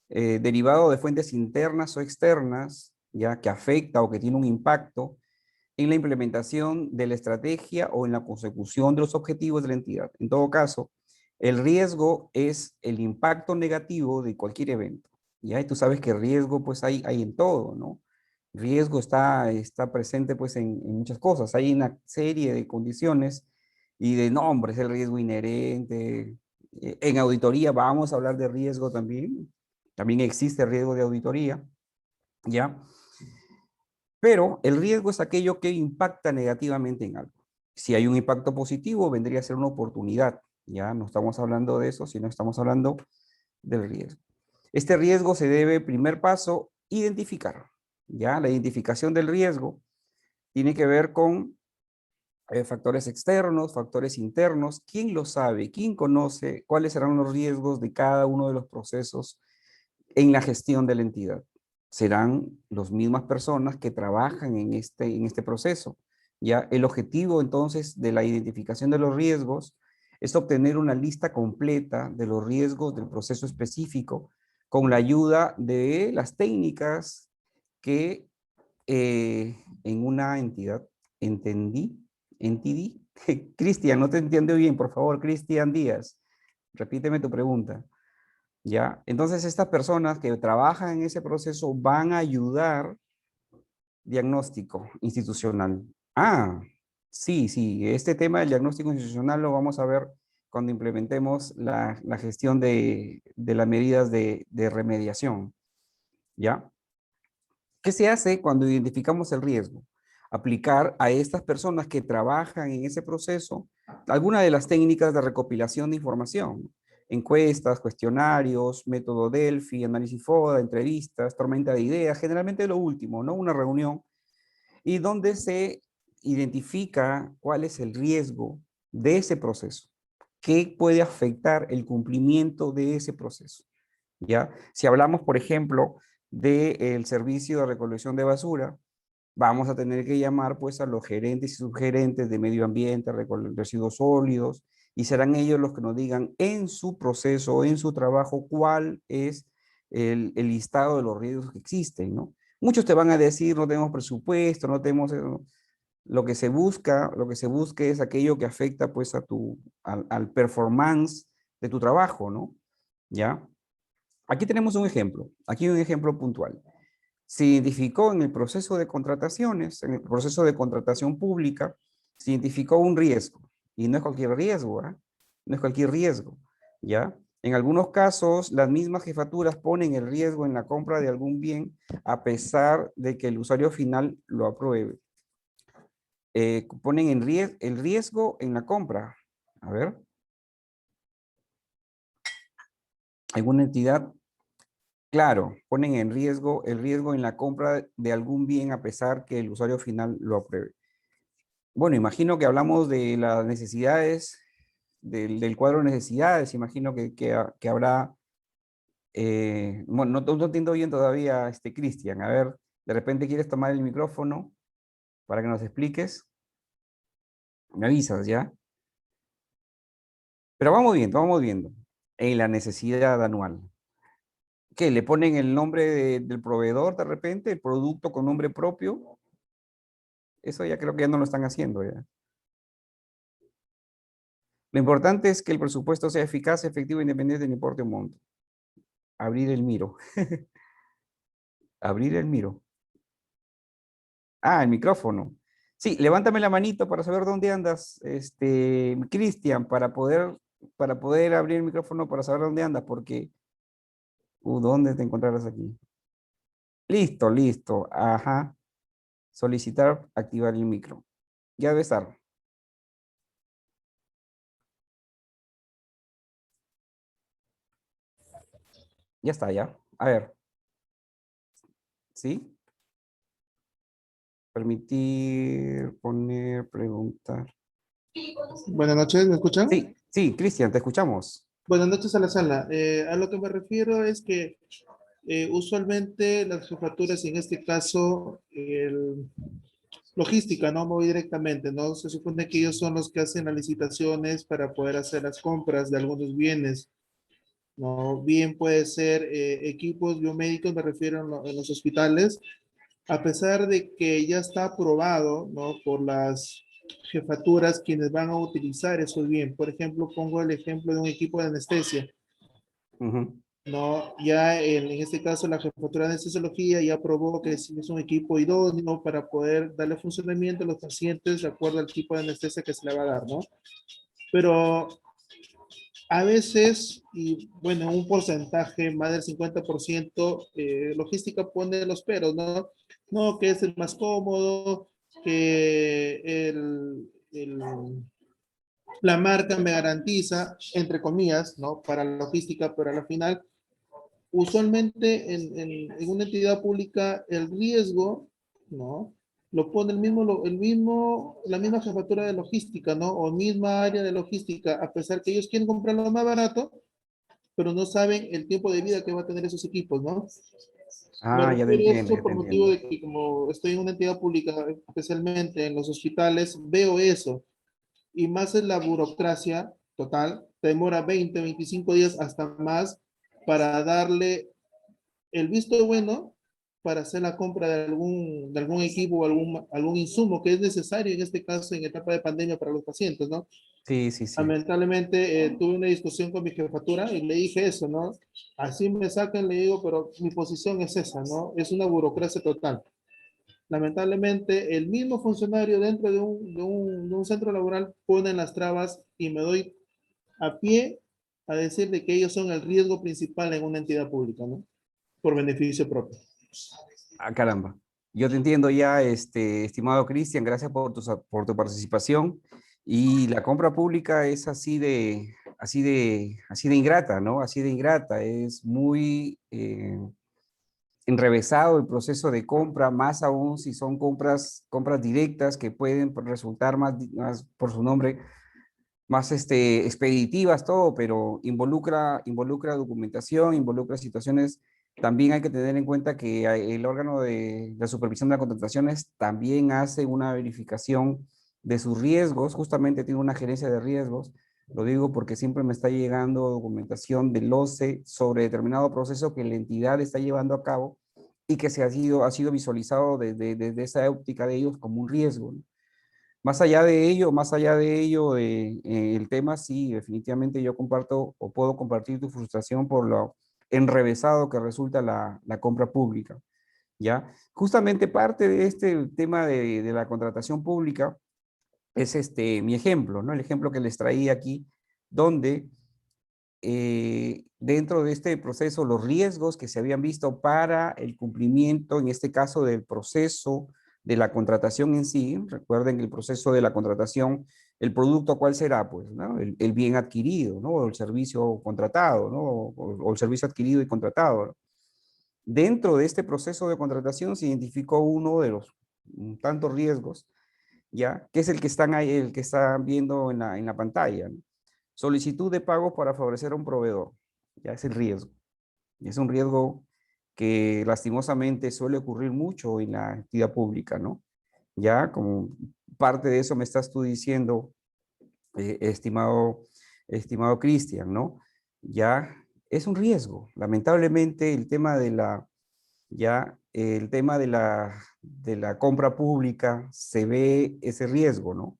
derivado de fuentes internas o externas, ya que afecta o que tiene un impacto en la implementación de la estrategia o en la consecución de los objetivos de la entidad. En todo caso, el riesgo es el impacto negativo de cualquier evento. ¿Ya? Y tú sabes que riesgo pues hay en todo, ¿no? Riesgo está presente pues en muchas cosas. Hay una serie de condiciones y de nombres, el riesgo inherente. En auditoría vamos a hablar de riesgo también. También existe riesgo de auditoría, ¿ya? Pero el riesgo es aquello que impacta negativamente en algo. Si hay un impacto positivo, vendría a ser una oportunidad. Ya no estamos hablando de eso, sino estamos hablando del riesgo. Este riesgo se debe, primer paso, identificar. Ya la identificación del riesgo tiene que ver con factores externos, factores internos. ¿Quién lo sabe? ¿Quién conoce cuáles serán los riesgos de cada uno de los procesos en la gestión de la entidad? serán las mismas personas que trabajan en este proceso. ¿Ya? El objetivo entonces de la identificación de los riesgos es obtener una lista completa de los riesgos del proceso específico con la ayuda de las técnicas que en una entidad, entidad, Cristian, no te entiendo bien, por favor, Cristian Díaz, repíteme tu pregunta. ¿Ya? Entonces, estas personas que trabajan en ese proceso van a ayudar diagnóstico institucional. Ah, sí, sí, este tema del diagnóstico institucional lo vamos a ver cuando implementemos la gestión de las medidas de remediación. ¿Ya? ¿Qué se hace cuando identificamos el riesgo? Aplicar a estas personas que trabajan en ese proceso alguna de las técnicas de recopilación de información. Encuestas, cuestionarios, método Delphi, análisis FODA, entrevistas, tormenta de ideas, generalmente lo último, ¿no? Una reunión y donde se identifica cuál es el riesgo de ese proceso, qué puede afectar el cumplimiento de ese proceso. ¿Ya? Si hablamos, por ejemplo, del servicio de recolección de basura, vamos a tener que llamar pues a los gerentes y subgerentes de medio ambiente, residuos sólidos, y serán ellos los que nos digan en su proceso, en su trabajo, cuál es el listado de los riesgos que existen, ¿no? Muchos te van a decir, no tenemos presupuesto, no tenemos... lo que se busca es aquello que afecta pues al performance de tu trabajo, ¿no? ¿Ya? Aquí tenemos un ejemplo, aquí un ejemplo puntual. Se identificó en el proceso de contrataciones, en el proceso de contratación pública, se identificó un riesgo, y no es cualquier riesgo, ¿eh? No es cualquier riesgo, ¿ya? En algunos casos, las mismas jefaturas ponen el riesgo en la compra de algún bien a pesar de que el usuario final lo apruebe. Ponen el riesgo en la compra. A ver. ¿Alguna entidad? Claro, ponen en riesgo el riesgo en la compra de algún bien a pesar que el usuario final lo apruebe. Bueno, imagino que hablamos de las necesidades, del cuadro de necesidades, imagino que habrá, bueno, no entiendo bien todavía, Cristian, a ver, de repente quieres tomar el micrófono para que nos expliques, me avisas, ¿ya? Pero vamos viendo, en la necesidad anual. ¿Qué? ¿Le ponen el nombre del proveedor de repente, el producto con nombre propio? Eso ya creo que ya no lo están haciendo, ¿ya? Lo importante es que el presupuesto sea eficaz, efectivo, independiente del importe o monto. Abrir el miro. Abrir el miro. Ah, el micrófono. Sí, levántame la manito para saber dónde andas, Cristian, para poder abrir el micrófono para saber dónde andas, porque, ¿dónde te encontrarás aquí? Listo, listo. Ajá. Solicitar activar el micro. Ya debe estar. Ya está, ya. A ver. ¿Sí? Permitir, poner, preguntar. Buenas noches, ¿me escuchan? Sí, sí, Cristian, te escuchamos. Buenas noches a la sala. A lo que me refiero es que usualmente las jefaturas, y en este caso, logística, no me voy directamente, ¿no? Se supone que ellos son los que hacen las licitaciones para poder hacer las compras de algunos bienes, ¿no? Bien puede ser equipos biomédicos, me refiero en los hospitales, a pesar de que ya está aprobado, ¿no? Por las jefaturas quienes van a utilizar esos bien. Por ejemplo, pongo el ejemplo de un equipo de anestesia. Ujú. No, ya en este caso la jefatura de anestesiología ya aprobó que es un equipo idóneo para poder darle funcionamiento a los pacientes de acuerdo al tipo de anestesia que se le va a dar, ¿no? Pero a veces, y bueno, un porcentaje más del 50%, logística pone los peros, ¿no? No, que es el más cómodo, que la marca me garantiza, entre comillas, ¿no? Para la logística, pero a la final, usualmente en una entidad pública, el riesgo, ¿no? Lo pone la misma jefatura de logística, ¿no? O misma área de logística, a pesar que ellos quieren comprarlo más barato, pero no saben el tiempo de vida que va a tener esos equipos, ¿no? Me Ah, ya te refiero a entiendo, eso ya te por motivo entiendo. de que como estoy en una entidad pública, especialmente en los hospitales, veo eso. Y más en la burocracia total, te demora 20, 25 días hasta más para darle el visto bueno para hacer la compra de algún equipo o algún insumo que es necesario en este caso en etapa de pandemia para los pacientes, ¿no? Sí, sí, sí. Lamentablemente tuve una discusión con mi jefatura y le dije eso, ¿no? Así me sacan, le digo, pero mi posición es esa, ¿no? Es una burocracia total. Lamentablemente, el mismo funcionario dentro de un centro laboral pone las trabas y me doy a pie a decir de que ellos son el riesgo principal en una entidad pública, ¿no? Por beneficio propio. Ah, caramba. Yo te entiendo ya, estimado Cristian, gracias por tu participación. Y la compra pública es así de ingrata, ¿no? Así de ingrata. Es muy enrevesado el proceso de compra, más aún si son compras directas que pueden resultar más por su nombre, más expeditivas, todo, pero involucra documentación, involucra situaciones. También hay que tener en cuenta que el órgano de la supervisión de las contrataciones también hace una verificación de sus riesgos, justamente tiene una gerencia de riesgos. Lo digo porque siempre me está llegando documentación del OCE sobre determinado proceso que la entidad está llevando a cabo y que ha sido visualizado desde esa óptica de ellos como un riesgo, ¿no? Más allá de ello, el tema sí, definitivamente yo comparto o puedo compartir tu frustración por lo enrevesado que resulta la compra pública, ¿ya? Justamente parte de este tema de la contratación pública es mi ejemplo, ¿no? El ejemplo que les traía aquí, donde dentro de este proceso los riesgos que se habían visto para el cumplimiento, en este caso del proceso de la contratación en sí. Recuerden que el proceso de la contratación, el producto, ¿cuál será? Pues, ¿no? El bien adquirido, ¿no? O el servicio contratado, ¿no? O el servicio adquirido y contratado, ¿no? Dentro de este proceso de contratación se identificó uno de los tantos riesgos, ¿ya? Que es el que están ahí, el que están viendo en la pantalla, ¿no? Solicitud de pago para favorecer a un proveedor. Ya es el riesgo. Y es un riesgo que lastimosamente suele ocurrir mucho en la actividad pública, ¿no? Ya como parte de eso me estás tú diciendo, estimado Cristian, ¿no? Ya es un riesgo. Lamentablemente el tema de la compra pública se ve ese riesgo, ¿no?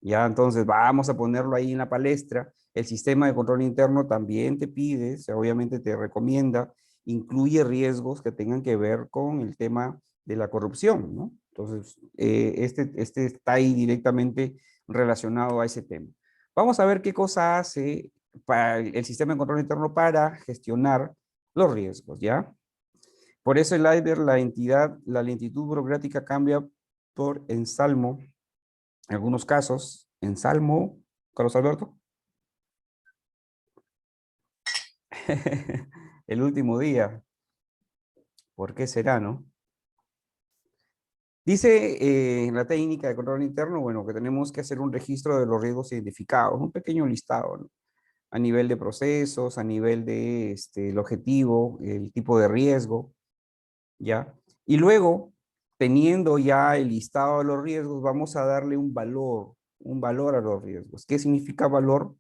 Ya, entonces vamos a ponerlo ahí en la palestra. El sistema de control interno también te pide, o sea, obviamente te recomienda, incluye riesgos que tengan que ver con el tema de la corrupción, ¿no? Entonces, este está ahí directamente relacionado a ese tema. Vamos a ver qué cosa hace para el sistema de control interno para gestionar los riesgos, ¿ya? Por eso el IDER, la lentitud burocrática cambia por ensalmo en algunos casos, en Salmo, Carlos Alberto, el último día, ¿por qué será, no? Dice en la técnica de control interno, bueno, que tenemos que hacer un registro de los riesgos identificados, un pequeño listado, ¿no? A nivel de procesos, a nivel de el objetivo, el tipo de riesgo, ¿ya? Y luego, teniendo ya el listado de los riesgos, vamos a darle un valor a los riesgos. ¿Qué significa valor?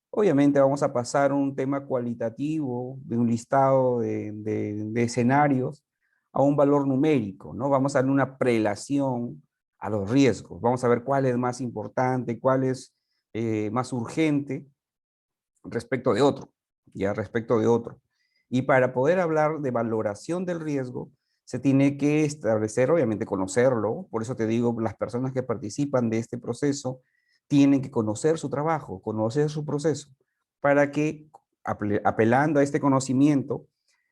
Obviamente vamos a pasar a un tema cualitativo de un listado de escenarios a un valor numérico, ¿no? Vamos a darle una prelación a los riesgos. Vamos a ver cuál es más importante, cuál es más urgente respecto de otro, ya respecto de otro. Y para poder hablar de valoración del riesgo, se tiene que establecer, obviamente conocerlo, por eso te digo, las personas que participan de este proceso tienen que conocer su trabajo, conocer su proceso, para que apelando a este conocimiento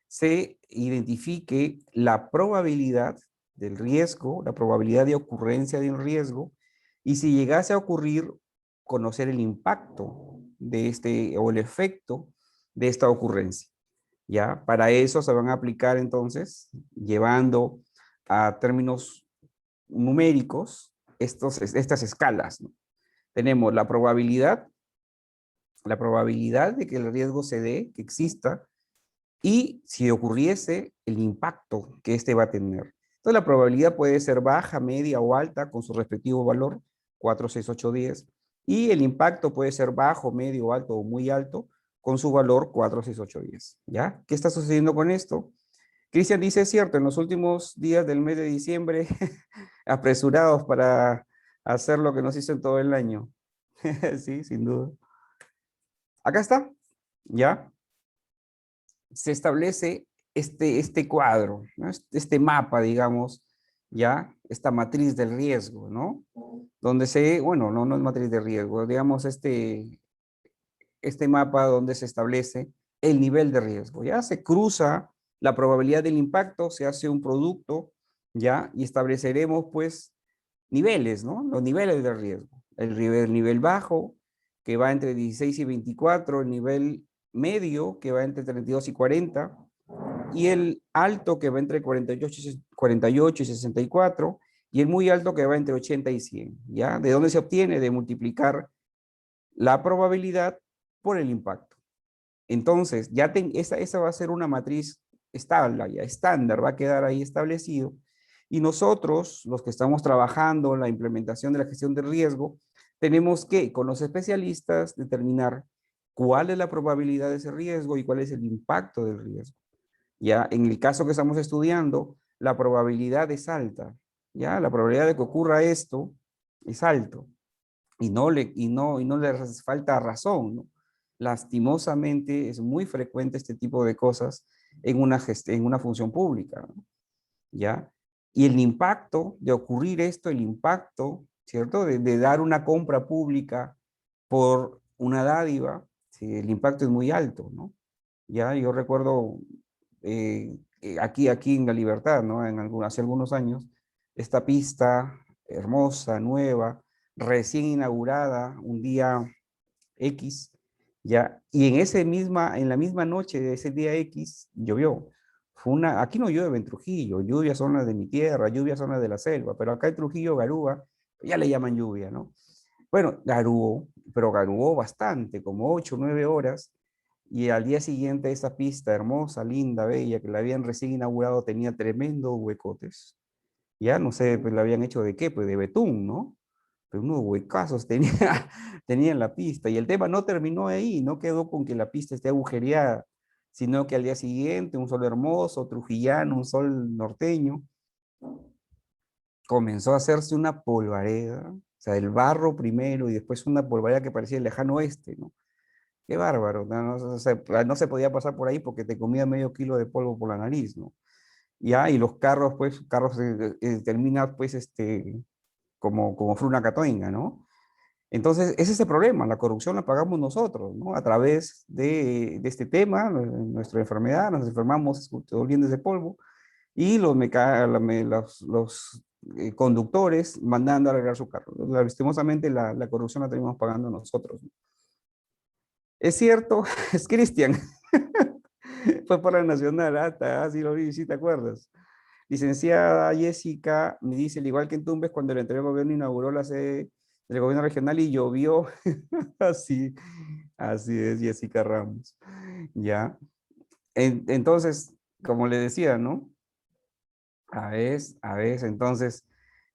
se identifique la probabilidad del riesgo, la probabilidad de ocurrencia de un riesgo, y si llegase a ocurrir, conocer el impacto de o el efecto de esta ocurrencia. ¿Ya? Para eso se van a aplicar entonces, llevando a términos numéricos, estas escalas, ¿no? Tenemos la probabilidad de que el riesgo se dé, que exista, y si ocurriese el impacto que este va a tener. Entonces la probabilidad puede ser baja, media o alta con su respectivo valor, 4, 6, 8, 10, y el impacto puede ser bajo, medio, alto o muy alto con su valor 4, 6, 8, 10. ¿Ya? ¿Qué está sucediendo con esto? Cristian dice, es cierto, en los últimos días del mes de diciembre, apresurados para hacer lo que nos hizo en todo el año. Sí, sin duda. Acá está, ¿ya? Se establece este cuadro, ¿no? Este mapa, digamos, ya, esta matriz del riesgo, ¿no? Donde bueno, no es matriz de riesgo, digamos, este mapa donde se establece el nivel de riesgo, ya se cruza la probabilidad del impacto, se hace un producto, ya, y estableceremos, pues, niveles, ¿no? Los niveles de riesgo. El nivel bajo, que va entre 16 y 24, el nivel medio, que va entre 32 y 40, y el alto, que va entre 48 y 64, y el muy alto, que va entre 80 y 100, ¿ya? ¿De dónde se obtiene? De multiplicar la probabilidad por el impacto. Entonces, esa va a ser una matriz estable, ya estándar, va a quedar ahí establecido. Y nosotros, los que estamos trabajando en la implementación de la gestión de riesgo, tenemos que, con los especialistas, determinar cuál es la probabilidad de ese riesgo y cuál es el impacto del riesgo. Ya, en el caso que estamos estudiando, la probabilidad es alta. Ya, la probabilidad de que ocurra esto es alto y no le hace falta razón, ¿no? Lastimosamente es muy frecuente este tipo de cosas en una función pública, ¿no? ¿Ya? Y el impacto de ocurrir esto, el impacto, ¿cierto? De dar una compra pública por una dádiva, sí, el impacto es muy alto, ¿no? Ya, yo recuerdo aquí en La Libertad, ¿no? Hace algunos años, esta pista hermosa, nueva, recién inaugurada, un día X, ya, y en la misma noche de ese día X, llovió. Aquí no llueve en Trujillo, lluvias son las de mi tierra, lluvias son las de la selva, pero acá en Trujillo, garúa, ya le llaman lluvia, ¿no? Bueno, garuó, pero garuó bastante, como 8 o 9 horas, y al día siguiente esa pista hermosa, linda, bella, que la habían recién inaugurado, tenía tremendos huecotes. Ya, no sé, pues la habían hecho de qué, pues de betún, ¿no? Pero unos huecazos tenía en la pista. Y el tema no terminó ahí, no quedó con que la pista esté agujereada, sino que al día siguiente un sol hermoso, trujillano, un sol norteño, comenzó a hacerse una polvareda, o sea, el barro primero y después una polvareda que parecía el lejano oeste, ¿no? Qué bárbaro, no se podía pasar por ahí porque te comía medio kilo de polvo por la nariz, ¿no? Ya, y los carros, pues, terminan, pues, como fruna catoenga, ¿no? Entonces, ese es el problema, la corrupción la pagamos nosotros, ¿no? A través de este tema, nuestra enfermedad, nos enfermamos oliendo ese polvo, y los conductores mandando a arreglar su carro. Lastimosamente, la corrupción la tenemos pagando nosotros, ¿no? Es cierto, es Cristian, fue por la Nacional, así lo vi, si te acuerdas. Licenciada Jessica me dice, al igual que en Tumbes, cuando el anterior gobierno inauguró la sede del gobierno regional y llovió, así, así es, Jessica Ramos, ¿ya? Entonces, como le decía, ¿no? Entonces,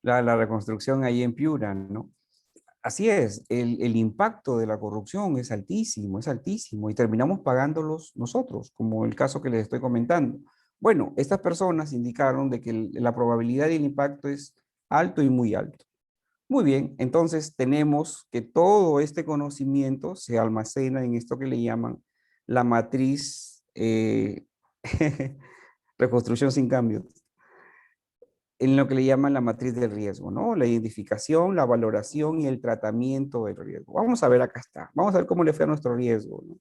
la reconstrucción ahí en Piura, ¿no? Así es, el impacto de la corrupción es altísimo, y terminamos pagándolos nosotros, como el caso que les estoy comentando. Bueno, estas personas indicaron de que la probabilidad del impacto es alto y muy alto. Muy bien, entonces tenemos que todo este conocimiento se almacena en esto que le llaman la matriz reconstrucción sin cambios, en lo que le llaman la matriz del riesgo, ¿no? La identificación, la valoración y el tratamiento del riesgo. Vamos a ver, acá está. Vamos a ver cómo le fue a nuestro riesgo, ¿no?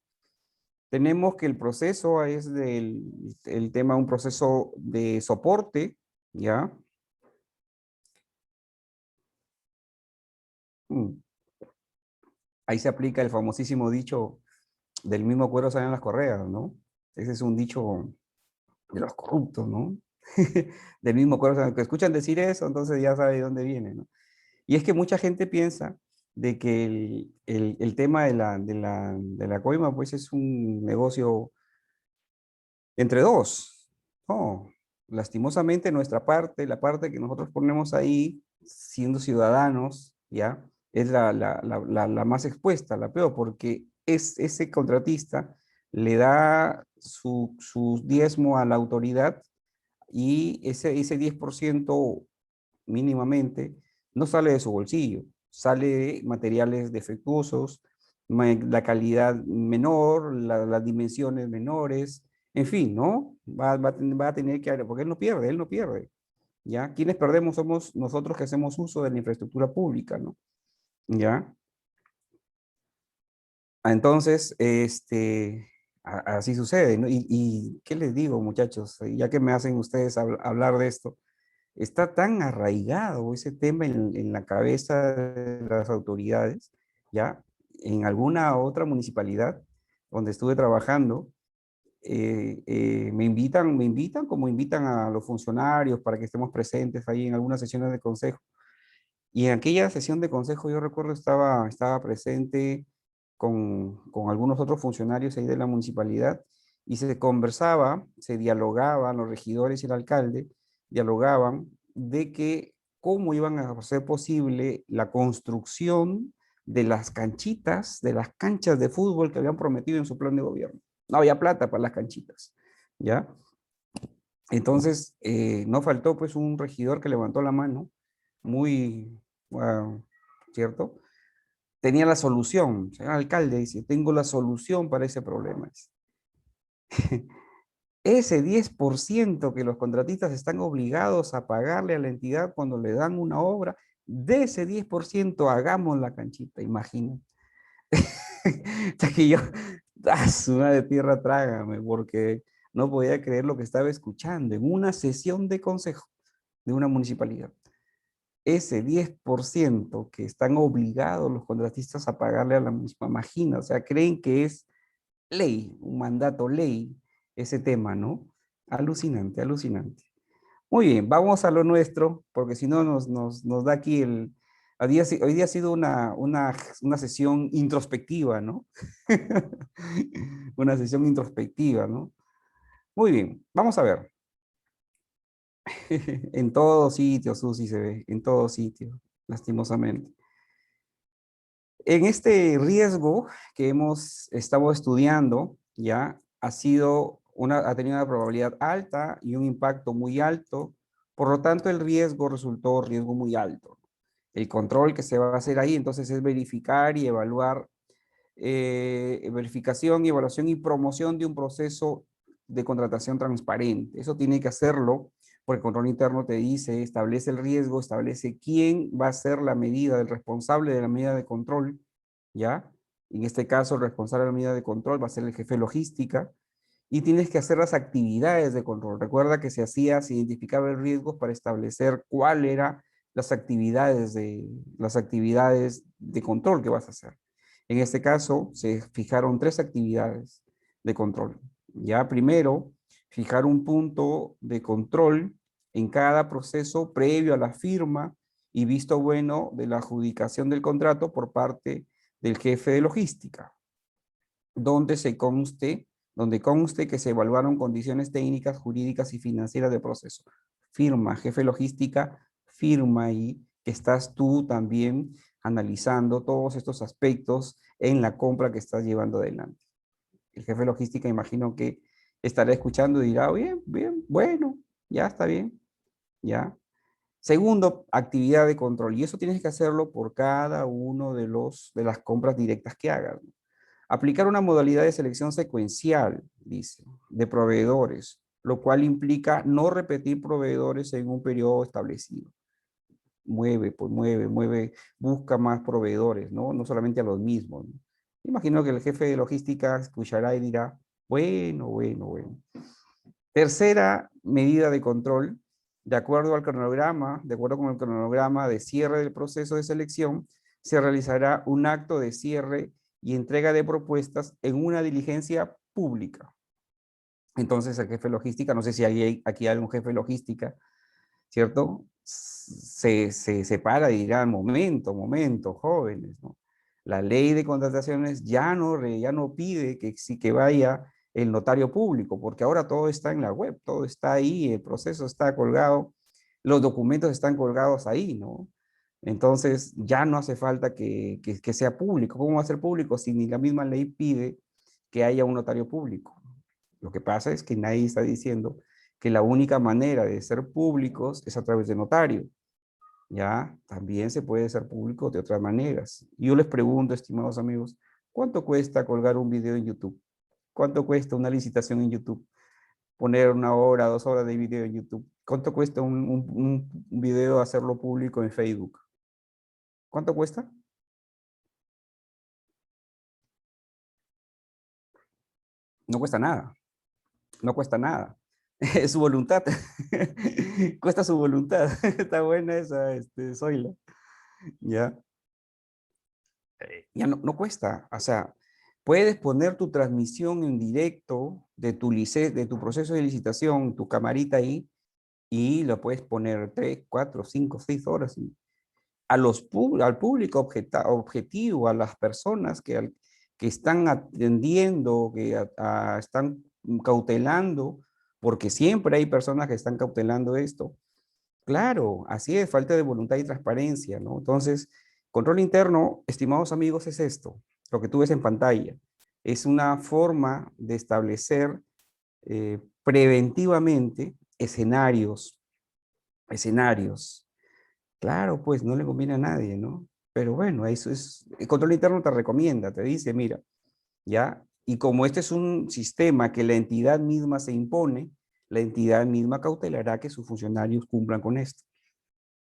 Tenemos que el proceso es el tema, un proceso de soporte, ¿ya? Mm. Ahí se aplica el famosísimo dicho, del mismo cuero salen las correas, ¿no? Ese es un dicho de los corruptos, ¿no? Del mismo cuero salen, que escuchan decir eso, entonces ya sabe de dónde viene, ¿no? Y es que mucha gente piensa de que el tema de la coima, pues es un negocio entre dos. No, lastimosamente nuestra parte, la parte que nosotros ponemos ahí, siendo ciudadanos, ¿ya? Es la más expuesta, la peor, porque es ese contratista le da su diezmo a la autoridad y ese 10% mínimamente no sale de su bolsillo, sale de materiales defectuosos, la calidad menor, las dimensiones menores, en fin, ¿no? Va a tener que, porque él no pierde, ¿ya? Quienes perdemos somos nosotros que hacemos uso de la infraestructura pública, ¿no? ¿Ya? Entonces, así sucede, ¿no? Y ¿qué les digo, muchachos? Ya que me hacen ustedes hablar de esto, está tan arraigado ese tema en la cabeza de las autoridades, ¿ya? En alguna otra municipalidad donde estuve trabajando, me invitan como invitan a los funcionarios para que estemos presentes ahí en algunas sesiones de consejo. Y en aquella sesión de consejo yo recuerdo estaba presente con algunos otros funcionarios ahí de la municipalidad y se conversaba, se dialogaban, los regidores y el alcalde dialogaban de que cómo iban a hacer posible la construcción de las canchitas, de las canchas de fútbol que habían prometido en su plan de gobierno. No había plata para las canchitas, ¿ya? Entonces, no faltó pues un regidor que levantó la mano, muy, ¿cierto? Tenía la solución. Señor alcalde, dice, tengo la solución para ese problema. Ese 10% que los contratistas están obligados a pagarle a la entidad cuando le dan una obra, de ese 10% hagamos la canchita, imaginen. Hasta que yo, su madre tierra, trágame, porque no podía creer lo que estaba escuchando en una sesión de consejo de una municipalidad. Ese 10% que están obligados los contratistas a pagarle a la misma, imagina, o sea, creen que es ley, un mandato ley, ese tema, ¿no? Alucinante, alucinante. Muy bien, vamos a lo nuestro, porque si no nos da aquí hoy día ha sido una sesión introspectiva, ¿no? Una sesión introspectiva, ¿no? Muy bien, vamos a ver. En todo sitio, Susi se ve, en todo sitio, lastimosamente. En este riesgo que hemos estado estudiando, ya ha tenido una probabilidad alta y un impacto muy alto, por lo tanto el riesgo resultó riesgo muy alto. El control que se va a hacer ahí entonces es verificar y evaluar, verificación y evaluación y promoción de un proceso de contratación transparente. Eso tiene que hacerlo porque el control interno te dice, establece el riesgo, establece quién va a ser la medida, el responsable de la medida de control, ¿ya? En este caso, el responsable de la medida de control va a ser el jefe de logística y tienes que hacer las actividades de control. Recuerda que se identificaba el riesgo para establecer cuál era las actividades de control que vas a hacer. En este caso, se fijaron 3 actividades de control. Ya primero, fijar un punto de control en cada proceso previo a la firma y visto bueno de la adjudicación del contrato por parte del jefe de logística, donde conste que se evaluaron condiciones técnicas, jurídicas y financieras del proceso. Firma, jefe de logística, firma ahí que estás tú también analizando todos estos aspectos en la compra que estás llevando adelante. El jefe de logística imagino que estará escuchando y dirá, bien, bien, bueno, ya está bien, ya. Segundo, actividad de control. Y eso tienes que hacerlo por cada uno de las compras directas que hagas. Aplicar una modalidad de selección secuencial, dice, de proveedores, lo cual implica no repetir proveedores en un periodo establecido. Mueve, pues mueve, busca más proveedores, ¿no? No solamente a los mismos, ¿no? Imagino que el jefe de logística escuchará y dirá, bueno, bueno, bueno. Tercera medida de control, de acuerdo con el cronograma de cierre del proceso de selección, se realizará un acto de cierre y entrega de propuestas en una diligencia pública. Entonces el jefe de logística, no sé si aquí hay un jefe de logística, ¿cierto? Se separa y dirá, momento, jóvenes, ¿no? La ley de contrataciones ya no pide que vaya el notario público, porque ahora todo está en la web, todo está ahí, el proceso está colgado, los documentos están colgados ahí, ¿no? Entonces ya no hace falta que sea público. ¿Cómo va a ser público si ni la misma ley pide que haya un notario público? Lo que pasa es que nadie está diciendo que la única manera de ser públicos es a través de notario. Ya, también se puede ser público de otras maneras. Y yo les pregunto, estimados amigos, ¿cuánto cuesta colgar un video en YouTube? ¿Cuánto cuesta una licitación en YouTube? Poner 1 hora, 2 horas de video en YouTube. ¿Cuánto cuesta un video hacerlo público en Facebook? ¿Cuánto cuesta? No cuesta nada. No cuesta nada. Es su voluntad. Cuesta su voluntad. Está buena esa, Zoila. ¿Ya? Ya no cuesta. O sea, puedes poner tu transmisión en directo de tu proceso de licitación, tu camarita ahí, y lo puedes poner 3, 4, 5, 6 horas. Al público objetivo, a las personas que están atendiendo, que están cautelando, porque siempre hay personas que están cautelando esto. Claro, así es, falta de voluntad y transparencia, ¿no? Entonces, control interno, estimados amigos, es esto, lo que tú ves en pantalla. Es una forma de establecer preventivamente escenarios. Claro, pues no le conviene a nadie, ¿no? Pero bueno, eso es, el control interno te recomienda, te dice, mira, ¿ya? Y como este es un sistema que la entidad misma se impone, la entidad misma cautelará que sus funcionarios cumplan con esto,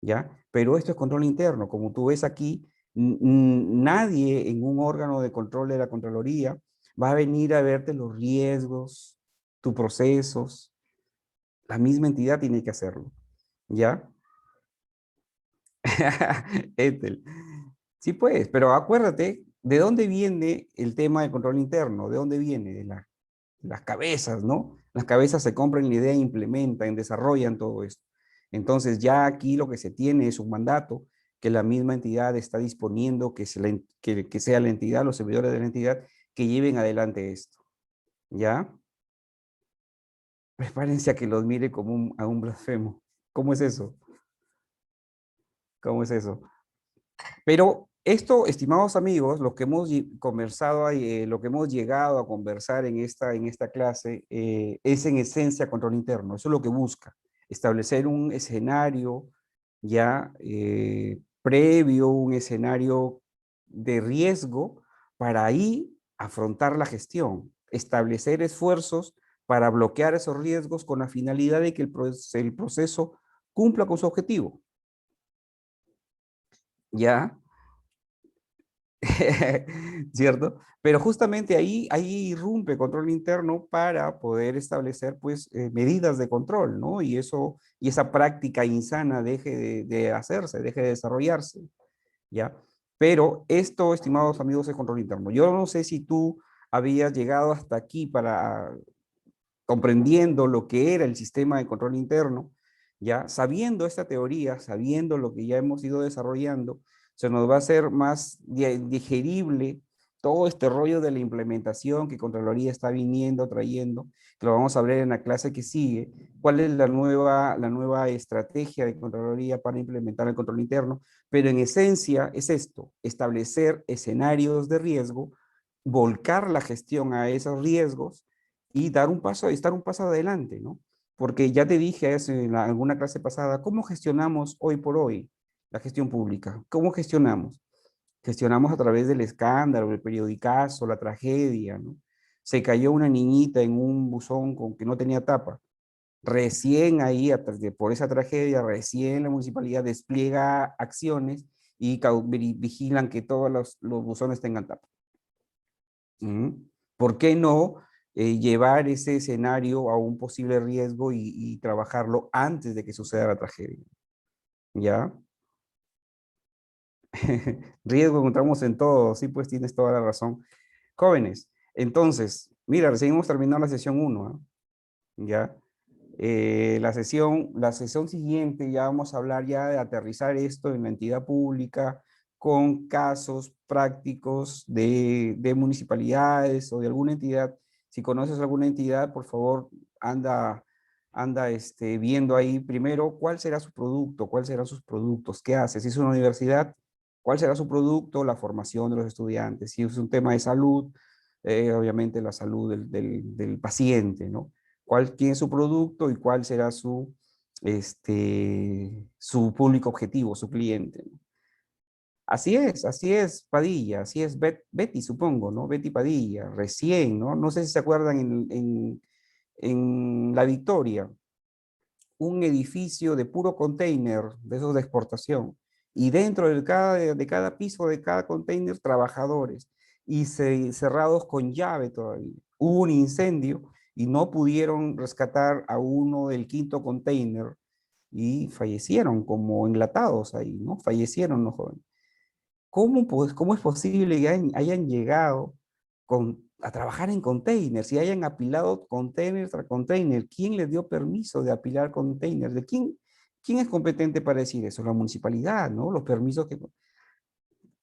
¿ya? Pero esto es control interno, como tú ves aquí, nadie en un órgano de control de la Contraloría va a venir a verte los riesgos, tus procesos, la misma entidad tiene que hacerlo, ¿ya? Ethel. Sí, pues, pero acuérdate, ¿de dónde viene el tema del control interno? ¿De dónde viene? De las cabezas, ¿no? Las cabezas se compran la idea, implementan, desarrollan todo esto. Entonces, ya aquí lo que se tiene es un mandato que la misma entidad está disponiendo, que sea la entidad, los servidores de la entidad, que lleven adelante esto. ¿Ya? Prepárense a que los mire como a un blasfemo. ¿Cómo es eso? ¿Cómo es eso? Pero esto, estimados amigos, lo que hemos conversado, lo que hemos llegado a conversar en esta clase, es en esencia control interno. Eso es lo que busca, establecer un escenario ya previo, un escenario de riesgo para ahí afrontar la gestión, establecer esfuerzos para bloquear esos riesgos con la finalidad de que el proceso cumpla con su objetivo. ¿Ya? ¿Cierto? Pero justamente ahí irrumpe control interno para poder establecer pues medidas de control, ¿no? Y esa práctica insana deje de hacerse, deje de desarrollarse, ¿ya? Pero esto, estimados amigos, es control interno. Yo no sé si tú habías llegado hasta aquí para comprendiendo lo que era el sistema de control interno, ya sabiendo esta teoría, sabiendo lo que ya hemos ido desarrollando, se nos va a hacer más digerible todo este rollo de la implementación que Contraloría está viniendo, trayendo, que lo vamos a ver en la clase que sigue, cuál es la nueva estrategia de Contraloría para implementar el control interno, pero en esencia es esto, establecer escenarios de riesgo, volcar la gestión a esos riesgos y estar un paso adelante, ¿no? Porque ya te dije en alguna clase pasada, ¿cómo gestionamos hoy por hoy la gestión pública? ¿Cómo gestionamos? Gestionamos a través del escándalo, el periodicazo, la tragedia, ¿no? Se cayó una niñita en un buzón con que no tenía tapa. Recién ahí, por esa tragedia, recién la municipalidad despliega acciones y vigilan que todos los buzones tengan tapa. ¿Por qué no llevar ese escenario a un posible riesgo y trabajarlo antes de que suceda la tragedia? ¿Ya? Riesgo encontramos en todo, sí, pues tienes toda la razón. Jóvenes, entonces, mira, recién hemos terminado la sesión 1, ¿ya? La sesión siguiente ya vamos a hablar ya de aterrizar esto en la entidad pública con casos prácticos de municipalidades o de alguna entidad Si conoces alguna entidad, por favor, anda viendo ahí primero cuál será su producto, cuáles serán sus productos, qué hace. Si es una universidad, cuál será su producto, la formación de los estudiantes. Si es un tema de salud, obviamente la salud del paciente, ¿no? Quién es su producto y cuál será su público objetivo, su cliente, ¿no? Así es, Padilla, así es Betty, supongo, ¿no? Betty Padilla, recién, ¿no? No sé si se acuerdan en La Victoria, un edificio de puro container, de esos de exportación, y dentro de cada piso de cada container, trabajadores, y cerrados con llave todavía. Hubo un incendio y no pudieron rescatar a uno del quinto container y fallecieron como enlatados ahí, ¿no? Fallecieron los jóvenes. ¿Cómo es posible que hayan llegado a trabajar en containers y hayan apilado container tras container? ¿Quién les dio permiso de apilar containers? ¿Quién es competente para decir eso? La municipalidad, ¿no? Los permisos que...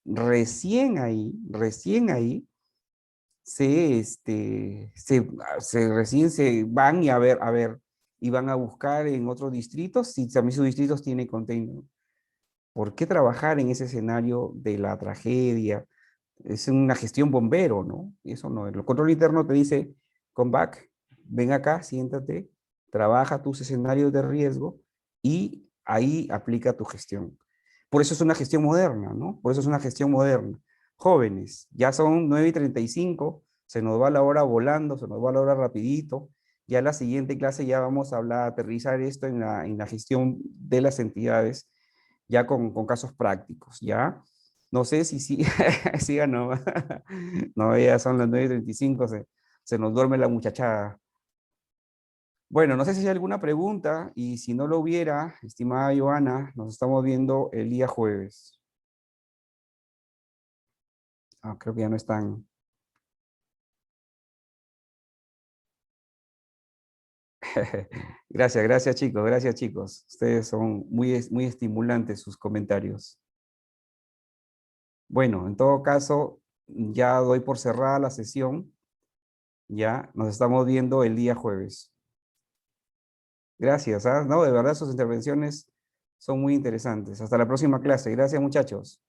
Recién ahí, recién se van y a ver, y van a buscar en otros distritos si también sus distritos tienen container. ¿Por qué trabajar en ese escenario de la tragedia? Es una gestión bombero, ¿no? Y eso no. El control interno te dice, come back, ven acá, siéntate, trabaja tus escenarios de riesgo y ahí aplica tu gestión. Por eso es una gestión moderna, ¿no? Por eso es una gestión moderna. Jóvenes, ya son 9:35, se nos va la hora volando, se nos va la hora rapidito. Ya en la siguiente clase ya vamos a aterrizar esto en la gestión de las entidades, ya con casos prácticos, ¿ya? No sé si sigan, no, no, ya son las 9:35, se nos duerme la muchachada. Bueno, no sé si hay alguna pregunta y si no lo hubiera, estimada Joana, nos estamos viendo el día jueves. Creo que ya no están. Gracias chicos, gracias chicos. Ustedes son muy estimulantes sus comentarios. Bueno, en todo caso, ya doy por cerrada la sesión. Ya nos estamos viendo el día jueves. Gracias, ¿ah? No, de verdad sus intervenciones son muy interesantes. Hasta la próxima clase. Gracias, muchachos.